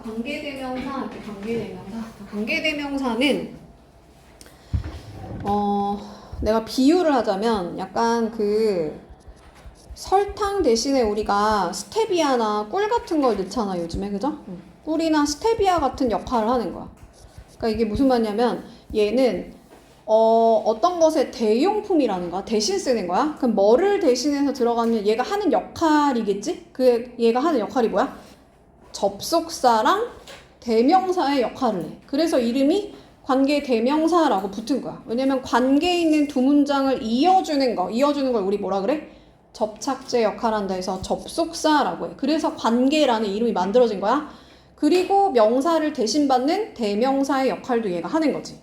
자, 관계대명사, 관계대명사는 내가 비유를 하자면 약간 그 설탕 대신에 우리가 스테비아나 꿀 같은 걸 넣잖아 요즘에, 그죠? 꿀이나 스테비아 같은 역할을 하는 거야. 그러니까 이게 무슨 말이냐면 얘는 어떤 것의 대용품이라는 거야. 대신 쓰는 거야. 그럼 뭐를 대신해서 들어가면 얘가 하는 역할이겠지? 얘가 하는 역할이 뭐야? 접속사랑 대명사의 역할을 해. 그래서 이름이 관계 대명사라고 붙은 거야. 왜냐면 관계에 있는 두 문장을 이어주는 걸 우리 뭐라 그래? 접착제 역할을 한다 해서 접속사라고 해. 그래서 관계라는 이름이 만들어진 거야. 그리고 명사를 대신 받는 대명사의 역할도 얘가 하는 거지.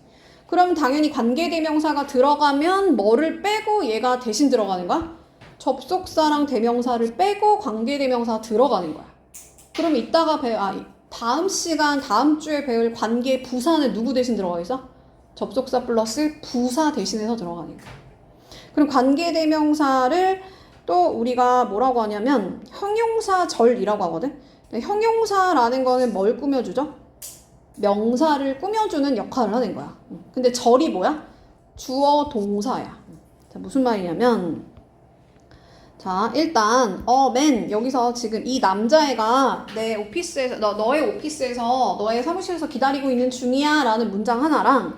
그럼 당연히 관계대명사가 들어가면 뭐를 빼고 얘가 대신 들어가는 거야? 접속사랑 대명사를 빼고 관계대명사가 들어가는 거야. 그럼 이따가 다음 시간, 다음 주에 배울 관계 부사는 누구 대신 들어가 있어? 접속사 플러스 부사 대신해서 들어가는 거야. 그럼 관계대명사를 또 우리가 뭐라고 하냐면 형용사절이라고 하거든. 형용사라는 거는 뭘 꾸며주죠? 명사를 꾸며주는 역할을 하는 거야. 근데 절이 뭐야? 주어 동사야. 자, 무슨 말이냐면, 자, 일단 여기서 지금 이 남자애가 내 오피스에서 너의 오피스에서 너의 사무실에서 기다리고 있는 중이야 라는 문장 하나랑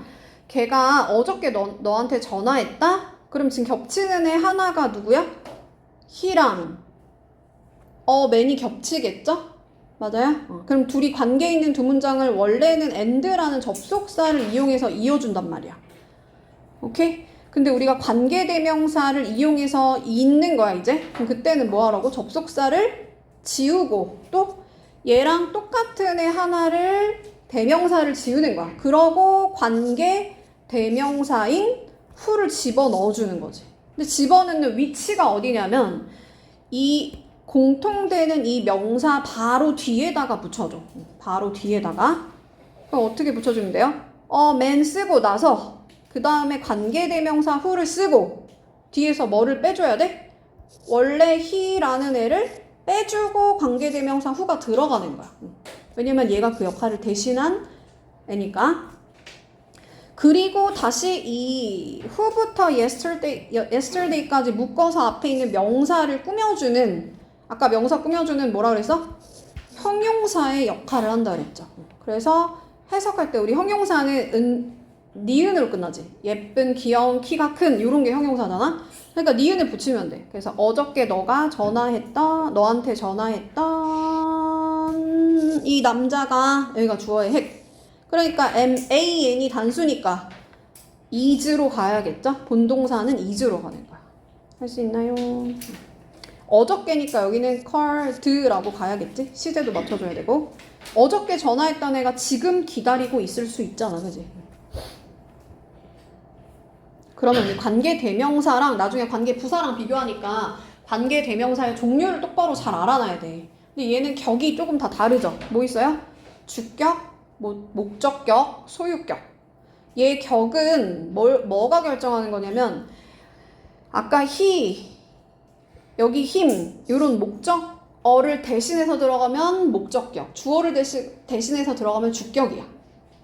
걔가 어저께 너한테 전화했다? 그럼 지금 겹치는 애 하나가 누구야? he랑 man이 겹치겠죠? 맞아요? 그럼 둘이 관계 있는 두 문장을 원래는 and라는 접속사를 이용해서 이어준단 말이야. 오케이? 근데 우리가 관계대명사를 이용해서 잇는 거야 이제. 그럼 그때는 뭐 하라고? 접속사를 지우고 또 얘랑 똑같은 애 하나를 대명사를 지우는 거야. 그러고 관계대명사인 who를 집어넣어주는 거지. 근데 집어넣는 위치가 어디냐면 이 공통되는 이 명사 바로 뒤에다가 붙여줘. 바로 뒤에다가. 그럼 어떻게 붙여주면 돼요? man 쓰고 나서 그 다음에 관계대명사 who를 쓰고 뒤에서 뭐를 빼줘야 돼? 원래 he라는 애를 빼주고 관계대명사 who가 들어가는 거야. 왜냐면 얘가 그 역할을 대신한 애니까. 그리고 다시 이 who부터 yesterday까지 묶어서 앞에 있는 명사를 꾸며주는, 아까 명사 꾸며주는 뭐라 그랬어? 형용사의 역할을 한다 그랬죠. 그래서 해석할 때 우리 형용사는 니은으로 끝나지. 예쁜, 귀여운, 키가 큰 이런 게 형용사잖아. 그러니까 니은을 붙이면 돼. 그래서 어저께 너한테 전화했던 이 남자가, 여기가 주어의 핵. 그러니까 man이 단수니까 is로 가야겠죠? 본동사는 is로 가는 거야. 할 수 있나요? 어저께니까 여기는 called라고 가야겠지? 시제도 맞춰줘야 되고. 어저께 전화했던 애가 지금 기다리고 있을 수 있잖아, 그지? 그러면 우리 관계대명사랑 나중에 관계부사랑 비교하니까 관계대명사의 종류를 똑바로 잘 알아놔야 돼. 근데 얘는 격이 조금 다 다르죠? 뭐 있어요? 주격, 목적격, 소유격. 얘 격은 뭐가 결정하는 거냐면 아까 he, 여기 him 이런 목적어를 대신해서 들어가면 목적격, 주어를 대신해서 들어가면 주격이야.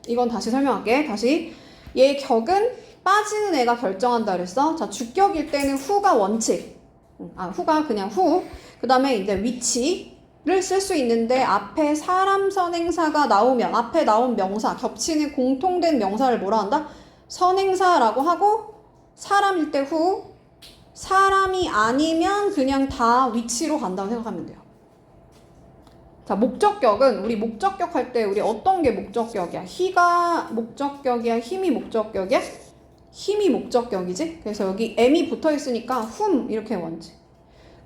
이건 다시 설명할게. 다시 얘 격은 빠지는 애가 결정한다 그랬어. 자, 주격일 때는 who가 원칙. who가 그냥 who. 그 다음에 이제 위치를 쓸 수 있는데 앞에 사람 선행사가 나오면 앞에 나온 명사, 겹치는 공통된 명사를 뭐라 한다? 선행사라고 하고 사람일 때 who, 사람이 아니면 그냥 다 위치로 간다고 생각하면 돼요. 자, 목적격은 우리 목적격 할 때 우리 어떤 게 목적격이야? he가 목적격이야? 힘이 목적격이야? 힘이 목적격이지? 그래서 여기 m이 붙어 있으니까 whom 이렇게 원지.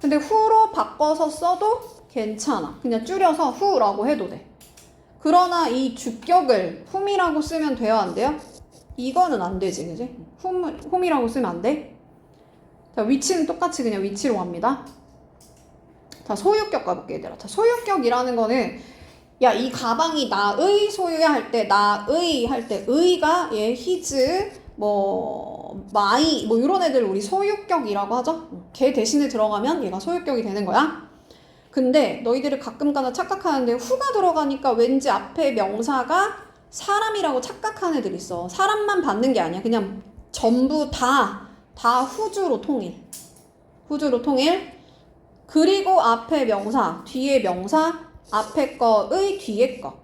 근데 who로 바꿔서 써도 괜찮아. 그냥 줄여서 who라고 해도 돼. 그러나 이 주격을 whom이라고 쓰면 돼요? 안 돼요? 이거는 안 되지, 그지? whom이라고 쓰면 안 돼. 자, 위치는 똑같이 그냥 위치로 갑니다. 자, 소유격 가볼게, 얘들아. 자, 소유격이라는 거는 야, 이 가방이 나의 소유야 할 때, 나의 할 때, 의가 얘 his, my, 이런 애들 우리 소유격이라고 하죠? 걔 대신에 들어가면 얘가 소유격이 되는 거야. 근데 너희들이 가끔가다 착각하는데 후가 들어가니까 왠지 앞에 명사가 사람이라고 착각하는 애들 있어. 사람만 받는 게 아니야. 그냥 전부 다 후주로 통일. 후주로 통일. 그리고 앞에 명사, 뒤에 명사, 앞에 거의 뒤에 거.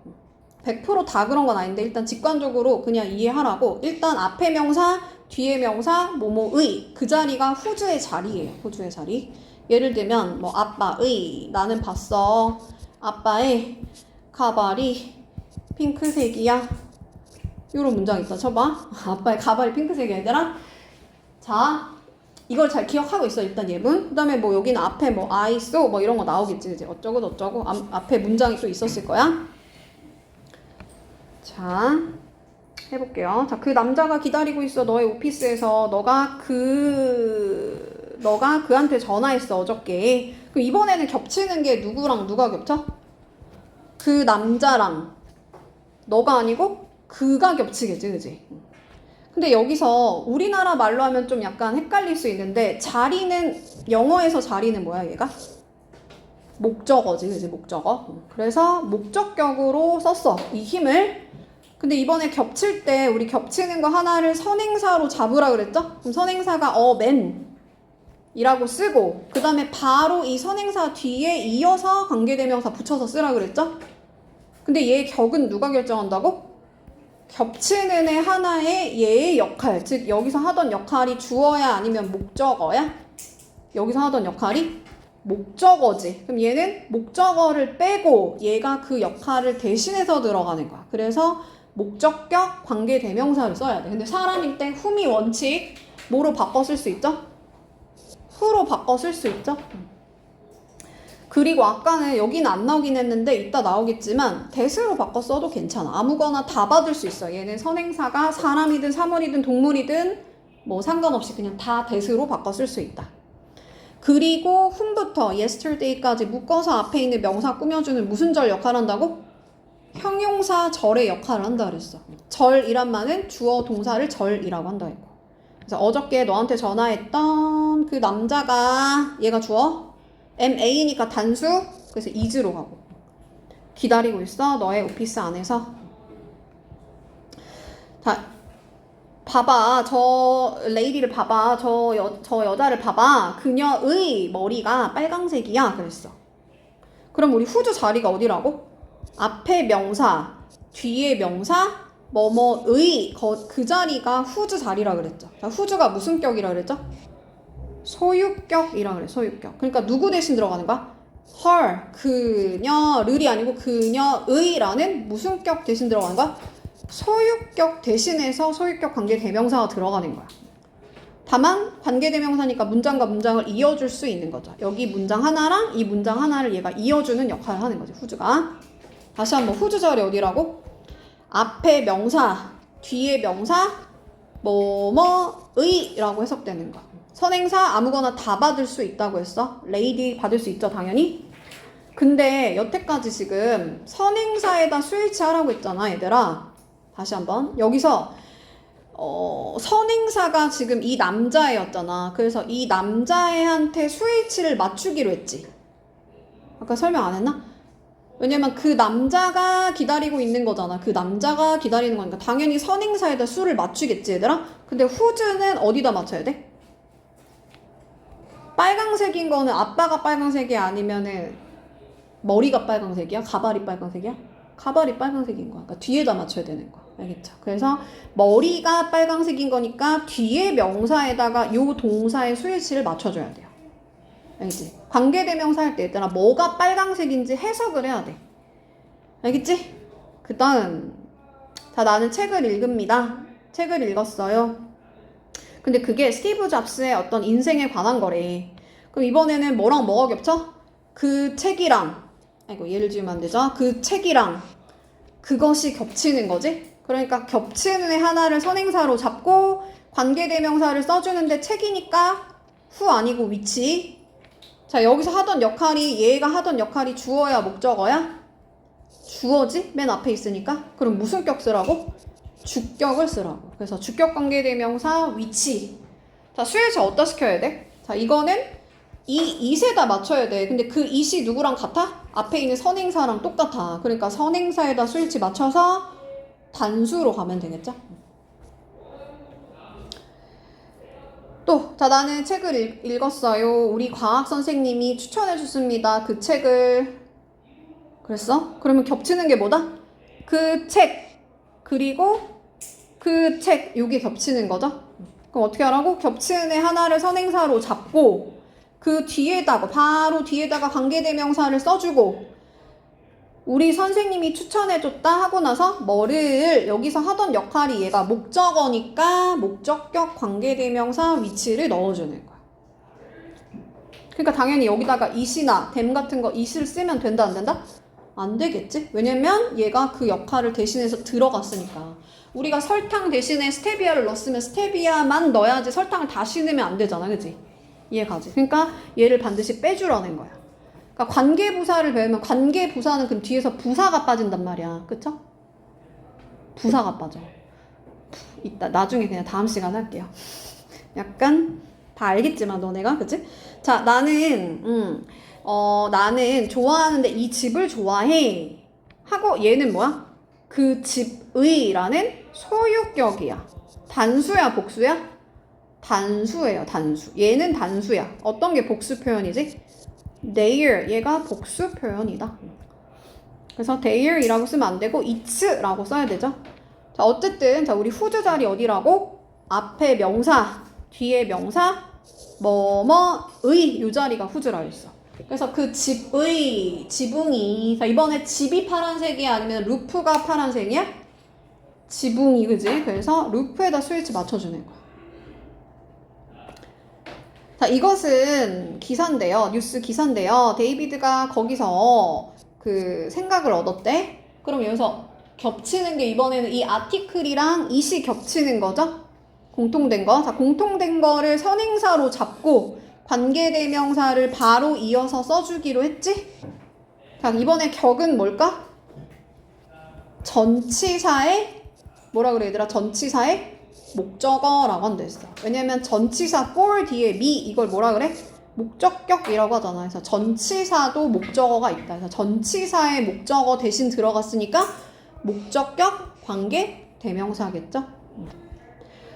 100% 그런 건 아닌데 일단 직관적으로 그냥 이해하라고. 일단 앞에 명사, 뒤에 명사, 뭐뭐의 그 자리가 후주의 자리예요. 후주의 자리. 예를 들면 뭐 아빠의 나는 봤어. 아빠의 가발이 핑크색이야. 이런 문장 있다 쳐봐. 아빠의 가발이 핑크색이야 얘들아. 자 이걸 잘 기억하고 있어 일단 예문. 그 다음에 뭐 여기는 앞에 뭐 I saw 뭐 이런 거 나오겠지. 이제 어쩌고 저쩌고 앞에 문장이 또 있었을 거야. 자 해볼게요. 자 그 남자가 기다리고 있어 너의 오피스에서. 너가 그한테 전화했어 어저께. 그럼 이번에는 겹치는 게 누구랑 누가 겹쳐? 그 남자랑 너가 아니고 그가 겹치겠지 그지? 근데 여기서 우리나라 말로 하면 좀 약간 헷갈릴 수 있는데 자리는 영어에서 자리는 뭐야 얘가? 목적어지 그지? 목적어. 그래서 목적격으로 썼어 이 힘을. 근데 이번에 겹칠 때 우리 겹치는 거 하나를 선행사로 잡으라 그랬죠? 그럼 선행사가 man 이라고 쓰고 그 다음에 바로 이 선행사 뒤에 이어서 관계대명사 붙여서 쓰라 그랬죠? 근데 얘의 격은 누가 결정한다고? 겹치는 애 하나의 얘의 역할, 즉 여기서 하던 역할이 주어야 아니면 목적어야? 여기서 하던 역할이 목적어지. 그럼 얘는 목적어를 빼고 얘가 그 역할을 대신해서 들어가는 거야. 그래서 목적격 관계대명사를 써야 돼. 근데 사람일 때 whom이 원칙 뭐로 바꿔 쓸 수 있죠? who로 바꿔 쓸 수 있죠? 그리고 아까는 여기는 안 나오긴 했는데 이따 나오겠지만 that으로 바꿔 써도 괜찮아. 아무거나 다 받을 수 있어. 얘는 선행사가 사람이든 사물이든 동물이든 뭐 상관없이 그냥 다 that으로 바꿔 쓸 수 있다. 그리고 whom부터 yesterday까지 묶어서 앞에 있는 명사 꾸며주는 무슨 절 역할을 한다고? 형용사 절의 역할을 한다 그랬어. 절이란 말은 주어 동사를 절이라고 한다 했고. 그래서 어저께 너한테 전화했던 그 남자가 얘가 주어 MA니까 단수. 그래서 is로 가고 기다리고 있어 너의 오피스 안에서. 자 봐봐 저 레이디를 봐봐. 저 여자를 봐봐. 그녀의 머리가 빨강색이야 그랬어. 그럼 우리 후주 자리가 어디라고? 앞에 명사 뒤에 명사 뭐뭐의 그 자리가 후주 자리라 그랬죠. 자, 후주가 무슨 격이라 그랬죠? 소유격이라 그래. 소유격. 그러니까 누구 대신 들어가는 거야? her 그녀를이 아니고 그녀의라는 무슨 격 대신 들어가는 거야? 소유격 대신해서 소유격 관계대명사가 들어가는 거야. 다만 관계대명사니까 문장과 문장을 이어줄 수 있는 거죠. 여기 문장 하나랑 이 문장 하나를 얘가 이어주는 역할을 하는 거지 후주가. 다시 한번 후주 자리 어디라고? 앞에 명사 뒤에 명사 뭐뭐의라고 해석되는 거. 선행사 아무거나 다 받을 수 있다고 했어. 레이디 받을 수 있죠 당연히. 근데 여태까지 지금 선행사에다 스위치 하라고 했잖아 얘들아. 다시 한번 여기서 선행사가 지금 이 남자애였잖아. 그래서 이 남자애한테 스위치를 맞추기로 했지. 아까 설명 안 했나? 왜냐면 그 남자가 기다리고 있는 거잖아. 그 남자가 기다리는 거니까 당연히 선행사에다 수를 맞추겠지 얘들아. 근데 후주는 어디다 맞춰야 돼? 빨강색인 거는 아빠가 빨강색이 아니면은 머리가 빨강색이야? 가발이 빨강색이야? 가발이 빨강색인 거야. 그러니까 뒤에다 맞춰야 되는 거야. 알겠죠? 그래서 머리가 빨강색인 거니까 뒤에 명사에다가 요 동사의 스위치를 맞춰줘야 돼요. 알겠지? 관계대명사 할 때 얘들아 뭐가 빨강색인지 해석을 해야 돼. 알겠지? 그 다음 자 나는 책을 읽습니다. 책을 읽었어요. 근데 그게 스티브 잡스의 어떤 인생에 관한 거래. 그럼 이번에는 뭐랑 뭐가 겹쳐? 그 책이랑 예를 들면 안 되죠? 그 책이랑 그것이 겹치는 거지? 그러니까 겹치는 애 하나를 선행사로 잡고 관계대명사를 써주는데 책이니까 후 아니고 위치. 자 여기서 하던 역할이 얘가 하던 역할이 주어야 목적어야? 주어지? 맨 앞에 있으니까. 그럼 무슨 격 쓰라고? 주격을 쓰라고. 그래서 주격 관계대명사 위치. 자 스위치 어디다 시켜야 돼? 자 이거는 이세다 맞춰야 돼. 근데 그 이시 누구랑 같아? 앞에 있는 선행사랑 똑같아. 그러니까 선행사에다 수일치 맞춰서 단수로 가면 되겠죠? 또, 자, 나는 책을 읽었어요. 우리 과학 선생님이 추천해 줬습니다. 그 책을. 그랬어? 그러면 겹치는 게 뭐다? 그 책, 그리고 그 책, 요게 겹치는 거죠? 그럼 어떻게 하라고? 겹치는 애 하나를 선행사로 잡고, 그 뒤에다가, 바로 뒤에다가 관계대명사를 써주고, 우리 선생님이 추천해줬다 하고 나서 뭐를 여기서 하던 역할이 얘가 목적어니까 목적격 관계대명사 위치를 넣어주는 거야. 그러니까 당연히 여기다가 이시나 댐 같은 거 이시를 쓰면 된다 안 된다? 안 되겠지? 왜냐면 얘가 그 역할을 대신해서 들어갔으니까. 우리가 설탕 대신에 스테비아를 넣었으면 스테비아만 넣어야지 설탕을 다시 넣으면 안 되잖아, 그치? 이해가지? 그러니까 얘를 반드시 빼주라는 거야. 그러니까 관계부사를 배우면 관계부사는 그럼 뒤에서 부사가 빠진단 말이야. 그쵸? 부사가 빠져. 이따 나중에 그냥 다음 시간 할게요. 약간 다 알겠지만 너네가 그치? 자, 나는 좋아하는데 이 집을 좋아해 하고 얘는 뭐야? 그 집의라는 소유격이야. 단수야 복수야? 단수예요. 단수. 얘는 단수야. 어떤 게 복수 표현이지? their. 얘가 복수 표현이다. 그래서 their이라고 쓰면 안 되고 it'라고 써야 되죠. 자, 어쨌든 자, 우리 후주 자리 어디라고? 앞에 명사, 뒤에 명사, 뭐뭐의 요 자리가 후주라 했어. 그래서 그 집의, 지붕이. 자, 이번에 집이 파란색이야? 아니면 루프가 파란색이야? 지붕이, 그지? 그래서 루프에다 스위치 맞춰주는 거야. 자, 이것은 기사인데요. 뉴스 기사인데요. 데이비드가 거기서 그 생각을 얻었대. 그럼 여기서 겹치는 게 이번에는 이 아티클이랑 이시 겹치는 거죠? 공통된 거. 자, 공통된 거를 선행사로 잡고 관계대명사를 바로 이어서 써주기로 했지? 자, 이번에 격은 뭘까? 전치사의 뭐라 그래 얘들아? 전치사의 목적어라고 한다 했어. 왜냐면 전치사 for 뒤에 me 이걸 뭐라 그래? 목적격이라고 하잖아. 그래서 전치사도 목적어가 있다. 그래서 전치사의 목적어 대신 들어갔으니까 목적격 관계 대명사겠죠?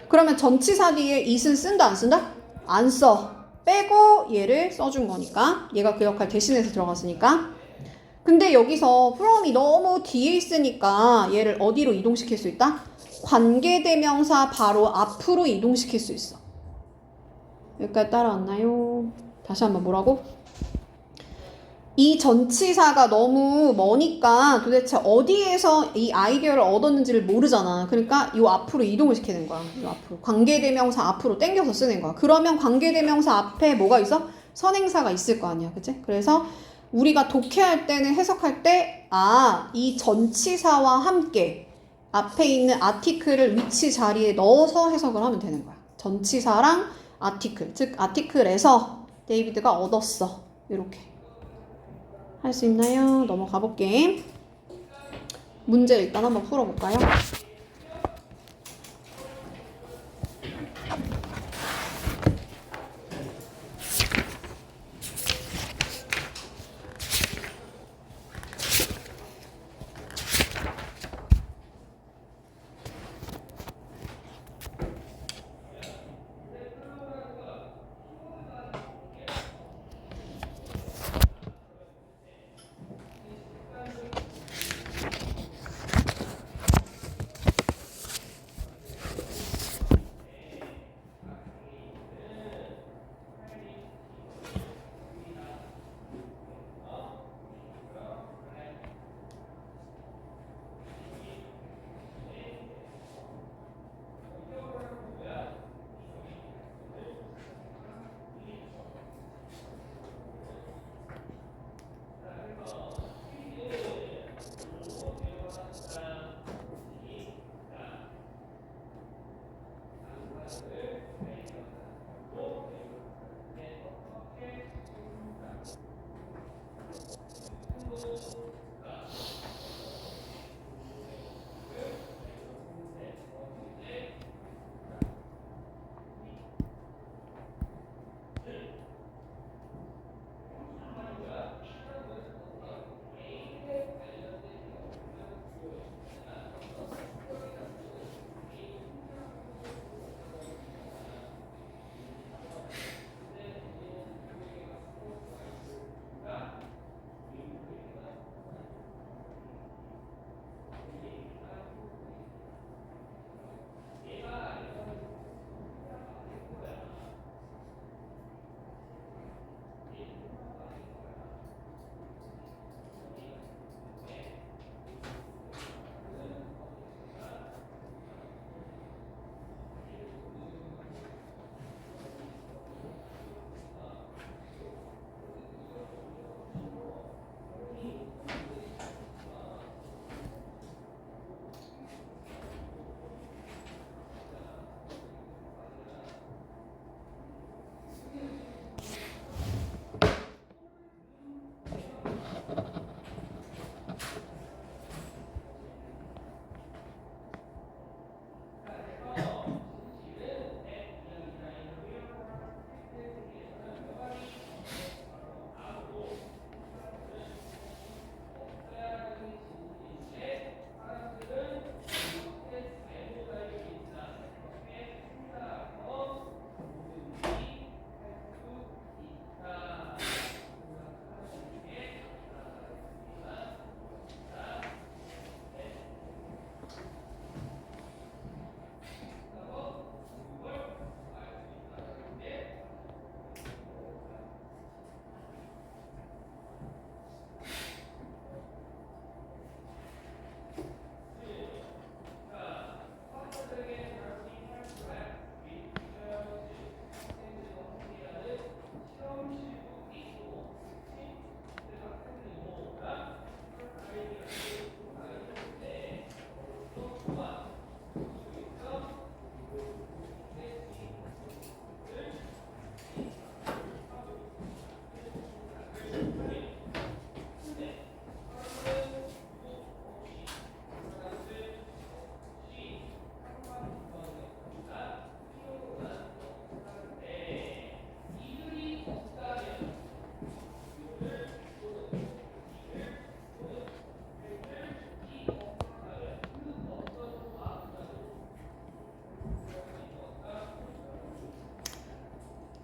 그러면 전치사 뒤에 it은 쓴다 안 쓴다? 안 써. 빼고 얘를 써준 거니까. 얘가 그 역할 대신해서 들어갔으니까. 근데 여기서 from이 너무 뒤에 있으니까 얘를 어디로 이동시킬 수 있다? 관계대명사 바로 앞으로 이동시킬 수 있어. 여기까지 따라왔나요? 다시 한번 뭐라고? 이 전치사가 너무 머니까 도대체 어디에서 이 아이디어를 얻었는지를 모르잖아. 그러니까 이 앞으로 이동을 시키는 거야. 이 앞으로. 관계대명사 앞으로 당겨서 쓰는 거야. 그러면 관계대명사 앞에 뭐가 있어? 선행사가 있을 거 아니야. 그치? 그래서 우리가 독해할 때는 해석할 때 이 전치사와 함께 앞에 있는 아티클을 위치 자리에 넣어서 해석을 하면 되는 거야. 전치사랑 아티클, 즉 아티클에서 데이비드가 얻었어. 이렇게 할 수 있나요? 넘어가 볼게. 문제 일단 한번 풀어볼까요?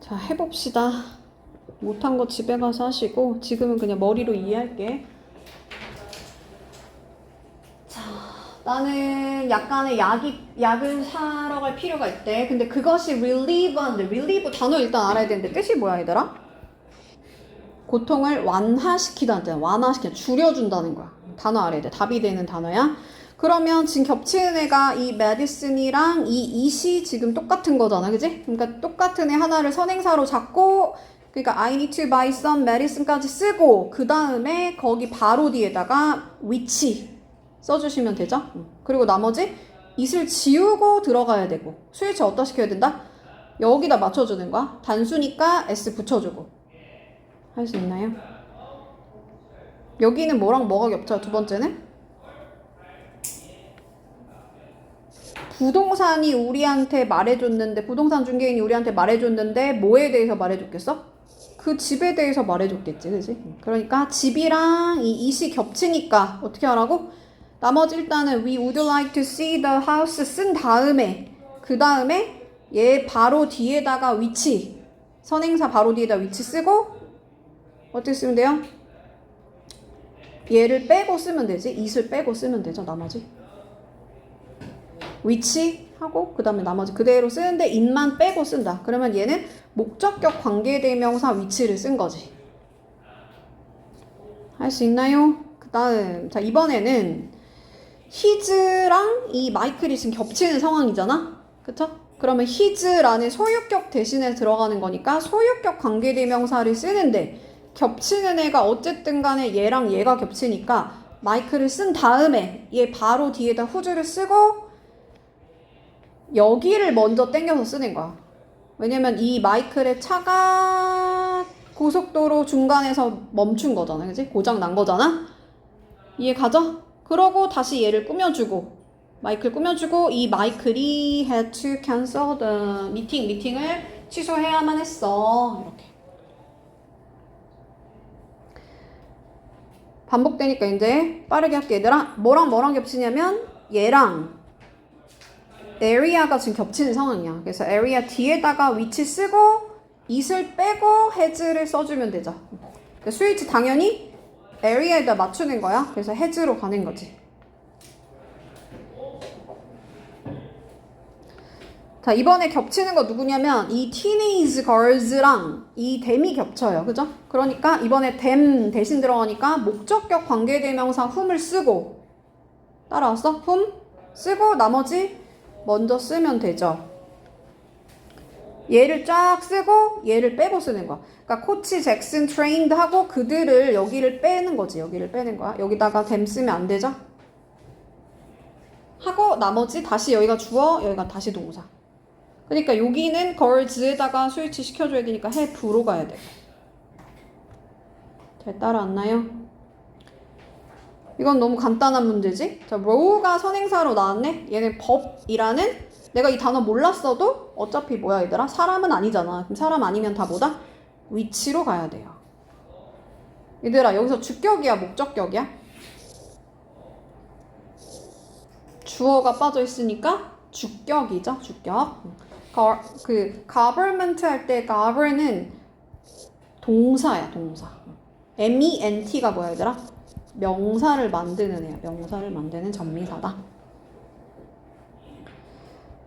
자, 해봅시다. 못한 거 집에 가서 하시고 지금은 그냥 머리로 이해할게. 자, 나는 약간의 약을 사러 갈 필요가 있대. 근데 그것이 relieve인데 relieve 단어 일단 알아야 되는데 뜻이 뭐야 얘들아? 고통을 완화시키다는 뜻이야. 완화시키다, 줄여준다는 거야. 단어 알아야 돼. 답이 되는 단어야. 그러면 지금 겹치는 애가 이 medicine이랑 이 it이 지금 똑같은 거잖아. 그지? 그러니까 똑같은 애 하나를 선행사로 잡고, 그러니까 I need to buy some medicine까지 쓰고, 그 다음에 거기 바로 뒤에다가 which 써주시면 되죠. 그리고 나머지 it을 지우고 들어가야 되고, 스위치 어디다 시켜야 된다? 여기다 맞춰주는 거야. 단수니까 s 붙여주고. 할 수 있나요? 여기는 뭐랑 뭐가 겹쳐요? 두 번째는? 부동산이 우리한테 말해줬는데, 부동산 중개인이 우리한테 말해줬는데 뭐에 대해서 말해줬겠어? 그 집에 대해서 말해줬겠지, 그지? 그러니까 집이랑 이 it이 겹치니까 어떻게 하라고? 나머지 일단은 we would like to see the house 쓴 다음에, 그 다음에 얘 바로 뒤에다가 which, 선행사 바로 뒤에다 which 쓰고, 어떻게 쓰면 돼요? 얘를 빼고 쓰면 되지. it을 빼고 쓰면 되죠, 나머지. which 하고 그 다음에 나머지 그대로 쓰는데 it만 빼고 쓴다. 그러면 얘는 목적격 관계대명사 which를 쓴 거지. 할 수 있나요? 그 다음 자, 이번에는 his랑 이 마이클이 지금 겹치는 상황이잖아. 그쵸? 그러면 his라는 소유격 대신에 들어가는 거니까 소유격 관계대명사를 쓰는데, 겹치는 애가 어쨌든 간에 얘랑 얘가 겹치니까 마이클을 쓴 다음에 얘 바로 뒤에다 whose를 쓰고 여기를 먼저 땡겨서 쓰는 거야. 왜냐면 이 마이클의 차가 고속도로 중간에서 멈춘 거잖아. 그지? 고장 난 거잖아? 이해 가죠? 그러고 다시 얘를 꾸며주고, 마이클 꾸며주고, 이 마이클이 had to cancel the 미팅을 취소해야만 했어. 이렇게. 반복되니까 이제 빠르게 할게. 얘들아, 뭐랑 겹치냐면 얘랑 area가 지금 겹치는 상황이야. 그래서 area 뒤에다가 which 쓰고 it을 빼고 has를 써주면 되죠. 그러니까 스위치 당연히 area에다 맞추는 거야. 그래서 has로 가는 거지. 자, 이번에 겹치는 거 누구냐면 이 teenage girls랑 이 them이 겹쳐요. 그죠? 그러니까 이번에 them 대신 들어가니까 목적격 관계대명사 whom을 쓰고, 따라왔어? whom 쓰고 나머지 먼저 쓰면 되죠. 얘를 쫙 쓰고 얘를 빼고 쓰는 거야. 그러니까 코치, 잭슨, 트레인드 하고 그들을 여기를 빼는 거지. 여기를 빼는 거야. 여기다가 them 쓰면 안 되죠? 하고 나머지 다시 여기가 주어, 여기가 다시 동사. 그러니까 여기는 girls에다가 스위치 시켜줘야 되니까 have로 가야 돼. 잘 따라왔나요? 이건 너무 간단한 문제지? 자, row가 선행사로 나왔네? 얘는 법이라는, 내가 이 단어 몰랐어도 어차피 뭐야 얘들아? 사람은 아니잖아. 그럼 사람 아니면 다 뭐다? 위치로 가야 돼요. 얘들아, 여기서 주격이야, 목적격이야? 주어가 빠져 있으니까 주격이죠, 주격. government 할 때 govern은 동사야, 동사. MENT가 뭐야 얘들아? 명사를 만드는 애야. 명사를 만드는 전미사다.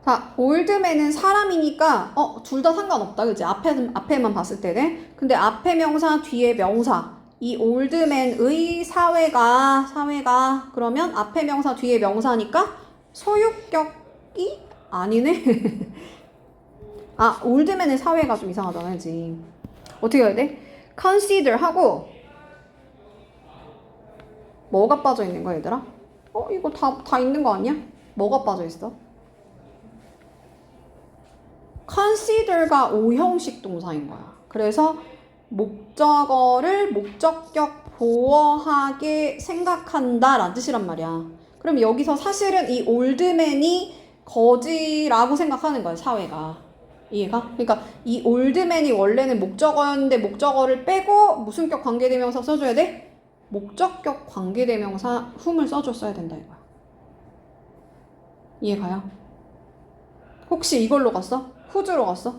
자, 올드맨은 사람이니까 둘 다 상관없다. 그치? 앞에만 봤을 때는. 근데 앞에 명사, 뒤에 명사. 이 올드맨의 사회가 그러면 앞에 명사, 뒤에 명사니까 소유격이 아니네. 아, 올드맨의 사회가 좀 이상하잖아. 그치? 어떻게 해야 돼? consider 하고 뭐가 빠져 있는 거야, 얘들아? 이거 다 있는 거 아니야? 뭐가 빠져 있어? consider가 오형식 동사인 거야. 그래서 목적어를 목적격 보어하게 생각한다 라는 뜻이란 말이야. 그럼 여기서 사실은 이 올드맨이 거지라고 생각하는 거야, 사회가. 이해가? 그러니까 이 올드맨이 원래는 목적어였는데 목적어를 빼고 무슨 격 관계대명사 써줘야 돼? 목적격 관계대명사 whom을 써줬어야 된다 이거야. 이해가요? 혹시 이걸로 갔어? whose로 갔어?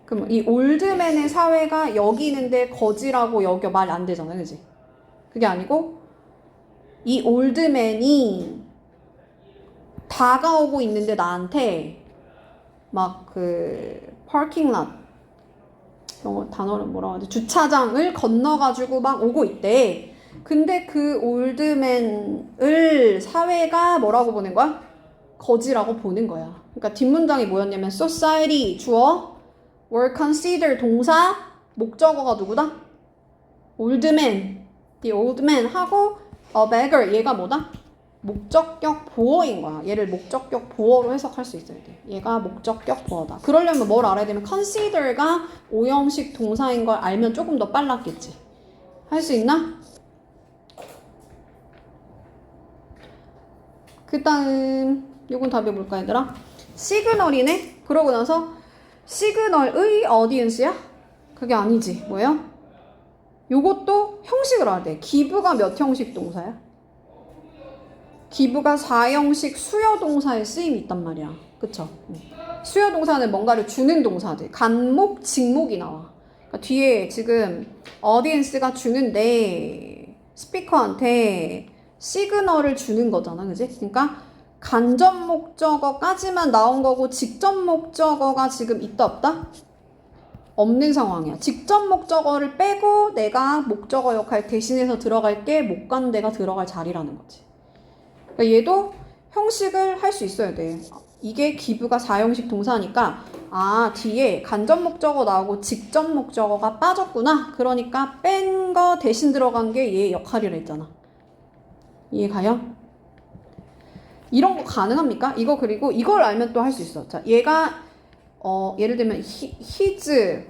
그럼 이 올드맨의 사회가 여기는데 거지라고 여겨 말 안 되잖아, 그지? 그게 아니고 이 올드맨이 다가오고 있는데 나한테 막 그 파킹lot 영어 단어는 뭐라고 하지? 주차장을 건너가지고 막 오고 있대. 근데 그 올드맨을 사회가 뭐라고 보는 거야? 거지라고 보는 거야. 그러니까 뒷문장이 뭐였냐면 society 주어 were considered 동사 목적어가 누구다? old man. the old man 하고 a beggar 얘가 뭐다? 목적격 보어인 거야. 얘를 목적격 보어로 해석할 수 있어야 돼. 얘가 목적격 보어다. 그러려면 뭘 알아야 되면 consider가 오형식 동사인 걸 알면 조금 더 빨랐겠지. 할 수 있나? 그 다음 요건 답이 뭘까 얘들아? 시그널이네? 그러고 나서 시그널의 어디언스야? 그게 아니지. 뭐예요? 요것도 형식을 알아야 돼. 기브가 몇 형식 동사야? 기브가 4형식 수여동사의 쓰임이 있단 말이야. 그쵸? 수여동사는 뭔가를 주는 동사들. 간목, 직목이 나와. 그러니까 뒤에 지금 어디언스가 주는데 스피커한테 시그널을 주는 거잖아. 그지? 그러니까 간접 목적어까지만 나온 거고 직접 목적어가 지금 있다 없다? 없는 상황이야. 직접 목적어를 빼고 내가 목적어 역할 대신해서 들어갈게 못 간 데가 들어갈 자리라는 거지. 그러니까 얘도 형식을 할 수 있어야 돼. 이게 기브가 4형식 동사니까 아 뒤에 간접 목적어 나오고 직접 목적어가 빠졌구나. 그러니까 뺀 거 대신 들어간 게 얘 역할이라 했잖아. 이해 가요? 이런 거 가능합니까? 이거 그리고 이걸 알면 또 할 수 있어. 자, 얘가 예를 들면 his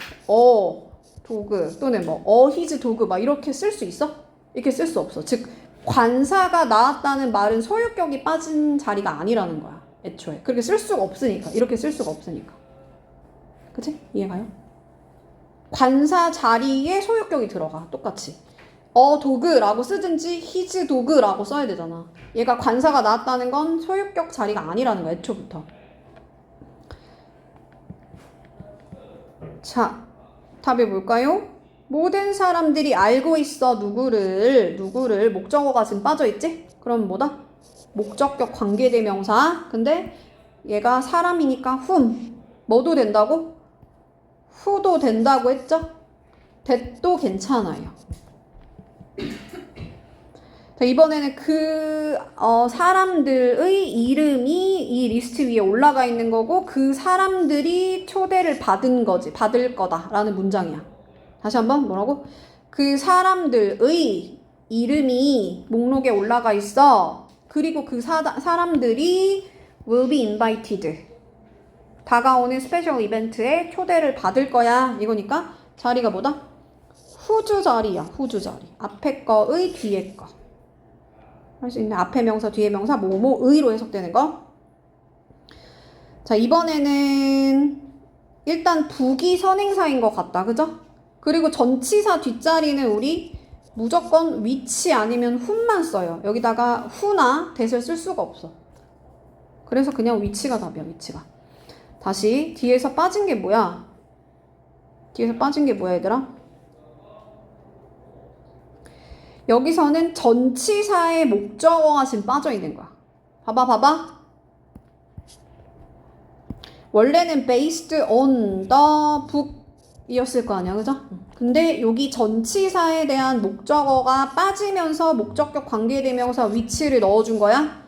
도구 또는 뭐 his 도구 막 이렇게 쓸 수 있어? 이렇게 쓸 수 없어. 즉 관사가 나왔다는 말은 소유격이 빠진 자리가 아니라는 거야. 애초에. 그렇게 쓸 수가 없으니까. 이렇게 쓸 수가 없으니까. 그치? 이해가요? 관사 자리에 소유격이 들어가. 똑같이. 도그라고 쓰든지 his 도그라고 써야 되잖아. 얘가 관사가 나왔다는 건 소유격 자리가 아니라는 거야. 애초부터. 자, 답이 뭘까요? 모든 사람들이 알고 있어. 누구를 목적어가 지금 빠져있지? 그럼 뭐다? 목적격 관계대명사. 근데 얘가 사람이니까 뭐도 된다고? who도 된다고 했죠? that도 괜찮아요. 자, 이번에는 그 사람들의 이름이 이 리스트 위에 올라가 있는 거고 그 사람들이 초대를 받은 거지. 받을 거다라는 문장이야. 다시 한번 뭐라고? 그 사람들의 이름이 목록에 올라가 있어. 그리고 그 사람들이 will be invited. 다가오는 스페셜 이벤트에 초대를 받을 거야. 이거니까 자리가 뭐다? 후주 자리야. 후주 자리. 앞에 거의 뒤에 거. 할 수 있는 앞에 명사 뒤에 명사 뭐뭐의로 해석되는 거. 자, 이번에는 일단 부기 선행사인 것 같다. 그죠? 그리고 전치사 뒷자리는 우리 무조건 위치 아니면 who만 써요. 여기다가 who나 that을 쓸 수가 없어. 그래서 그냥 위치가 답이야. 위치가. 다시 뒤에서 빠진 게 뭐야? 뒤에서 빠진 게 뭐야 얘들아? 여기서는 전치사의 목적어가 지금 빠져있는 거야. 봐봐. 원래는 based on the book 이었을 거 아니야, 그죠? 근데 여기 전치사에 대한 목적어가 빠지면서 목적격 관계대명사 위치를 넣어준 거야.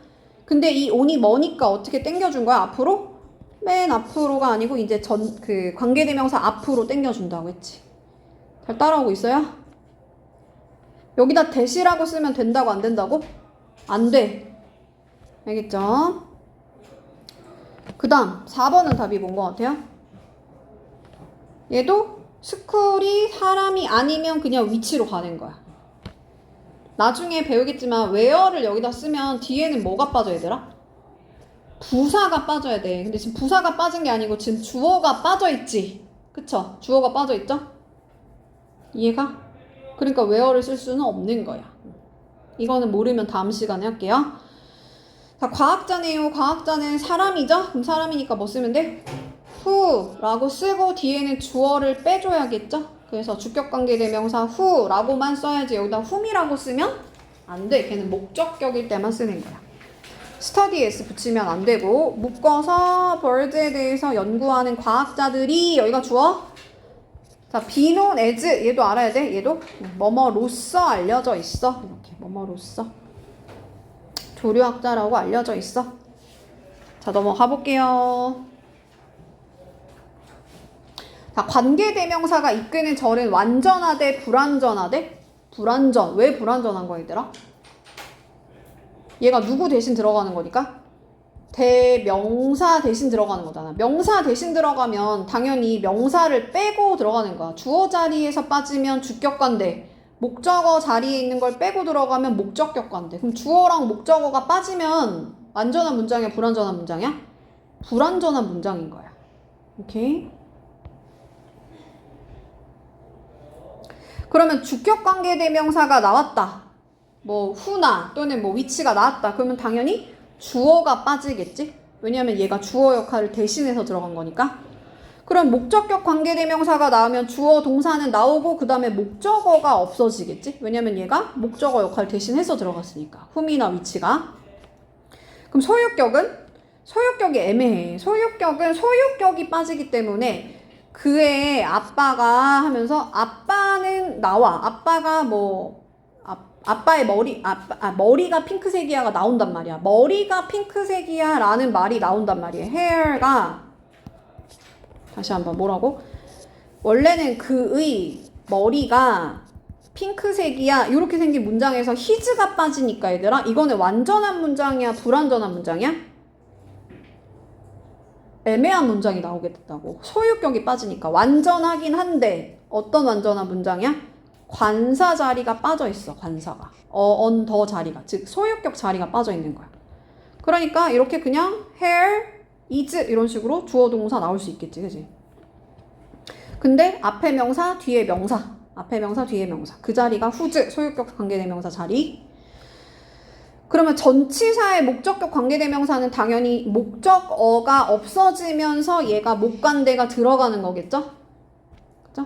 근데 이 on이 뭐니까 어떻게 땡겨준 거야? 앞으로? 맨 앞으로가 아니고 이제 그 관계대명사 앞으로 땡겨준다고 했지. 잘 따라오고 있어요? 여기다 that이라고 쓰면 된다고 안 된다고? 안 돼. 알겠죠? 그 다음 4번은 답이 뭔 것 같아요? 얘도 스쿨이 사람이 아니면 그냥 위치로 가는 거야. 나중에 배우겠지만 where를 여기다 쓰면 뒤에는 뭐가 빠져 얘들아? 부사가 빠져야 돼. 근데 지금 부사가 빠진 게 아니고 지금 주어가 빠져있지. 그쵸? 주어가 빠져있죠? 이해가? 그러니까 where를 쓸 수는 없는 거야. 이거는 모르면 다음 시간에 할게요. 자, 과학자네요. 과학자는 사람이죠? 그럼 사람이니까 뭐 쓰면 돼? who라고 쓰고 뒤에는 주어를 빼줘야겠죠? 그래서 주격관계대명사 who라고만 써야지. 여기다 whom이라고 쓰면 안 돼. 걔는 목적격일 때만 쓰는 거야. study s 붙이면 안 되고, 묶어서 bird에 대해서 연구하는 과학자들이, 여기가 주어. 자, be known as, 얘도 알아야 돼. 얘도 뭐뭐로써 알려져 있어. 이렇게 뭐뭐로써 조류학자라고 알려져 있어. 자, 넘어가 볼게요. 자, 관계대명사가 이끄는 절은 완전하대, 불완전하대? 불완전. 왜 불완전한 거야, 얘들아? 얘가 누구 대신 들어가는 거니까? 대명사 대신 들어가는 거잖아. 명사 대신 들어가면 당연히 명사를 빼고 들어가는 거야. 주어 자리에서 빠지면 주격관대, 목적어 자리에 있는 걸 빼고 들어가면 목적격관대. 그럼 주어랑 목적어가 빠지면 완전한 문장이야, 불완전한 문장이야? 불완전한 문장인 거야. 오케이? 그러면 주격관계대명사가 나왔다. 뭐 who나 또는 뭐 which가 나왔다. 그러면 당연히 주어가 빠지겠지? 왜냐면 얘가 주어 역할을 대신해서 들어간 거니까. 그럼 목적격 관계대명사가 나오면 주어 동사는 나오고 그 다음에 목적어가 없어지겠지? 왜냐면 얘가 목적어 역할 대신해서 들어갔으니까. whom이나 which가. 그럼 소유격은? 소유격이 애매해. 소유격은 소유격이 빠지기 때문에 그의 아빠가 하면서 아빠는 나와. 아빠가 뭐 아빠의 머리가 핑크색이야가 나온단 말이야. 머리가 핑크색이야 라는 말이 나온단 말이야. hair가 다시 한번 뭐라고? 원래는 그의 머리가 핑크색이야 이렇게 생긴 문장에서 his가 빠지니까 얘들아 이거는 완전한 문장이야 불완전한 문장이야? 애매한 문장이 나오게 됐다고. 소유격이 빠지니까. 완전하긴 한데 어떤 완전한 문장이야? 관사 자리가 빠져 있어. 관사가. on the 자리가. 즉 소유격 자리가 빠져 있는 거야. 그러니까 이렇게 그냥 hair, is 이런 식으로 주어 동사 나올 수 있겠지. 그지? 근데 앞에 명사, 뒤에 명사. 앞에 명사, 뒤에 명사. 그 자리가 whose 소유격 관계대명사 자리. 그러면 전치사의 목적격 관계대명사는 당연히 목적어가 없어지면서 얘가 목관대가 들어가는 거겠죠? 그죠?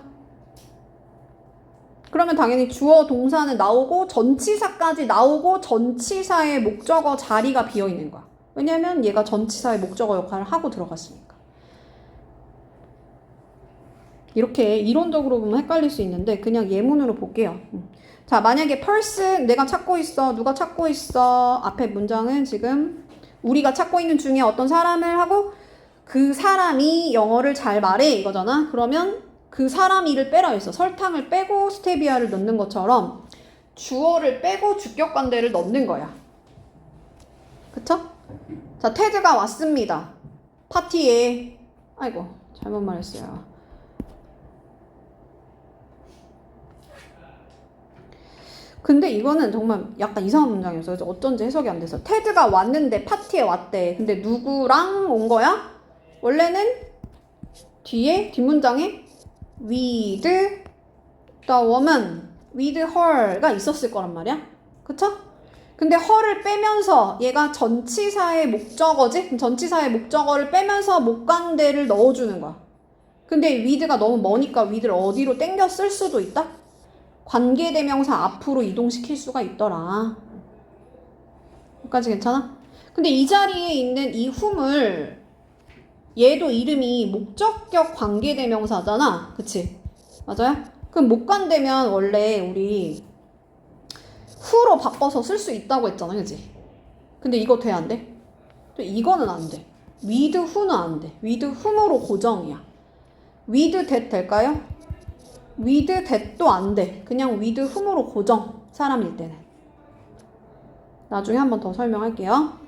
그러면 당연히 주어 동사는 나오고 전치사까지 나오고 전치사의 목적어 자리가 비어있는 거야. 왜냐면 얘가 전치사의 목적어 역할을 하고 들어갔으니까. 이렇게 이론적으로 보면 헷갈릴 수 있는데 그냥 예문으로 볼게요. 자, 만약에 person 내가 찾고 있어. 누가 찾고 있어. 앞에 문장은 지금 우리가 찾고 있는 중에 어떤 사람을 하고 그 사람이 영어를 잘 말해 이거잖아. 그러면 그 사람이를 빼라 했어. 설탕을 빼고 스테비아를 넣는 것처럼 주어를 빼고 주격관대를 넣는 거야. 그쵸? 자, 테드가 왔습니다. 파티에. 아이고 잘못 말했어요. 근데 이거는 정말 약간 이상한 문장이었어. 그래서 어쩐지 해석이 안 돼서. 테드가 왔는데 파티에 왔대. 근데 누구랑 온 거야? 원래는 뒤에 뒷문장에 with the woman, with her가 있었을 거란 말이야. 그쵸? 근데 her를 빼면서 얘가 전치사의 목적어지? 그럼 전치사의 목적어를 빼면서 목관대를 넣어주는 거야. 근데 with가 너무 머니까 with를 어디로 땡겨 쓸 수도 있다? 관계대명사 앞으로 이동시킬 수가 있더라. 여기까지 괜찮아? 근데 이 자리에 있는 이 whom을 얘도 이름이 목적격 관계대명사잖아. 그치? 맞아요? 그럼 목관되면 원래 우리 who로 바꿔서 쓸 수 있다고 했잖아. 그치? 근데 이거 돼? 안 돼? 또 이거는 안 돼. with who는 안 돼. with whom으로 고정이야. with that 될까요? with that도 안 돼. 그냥 with whom으로 고정. 사람일 때는. 나중에 한 번 더 설명할게요.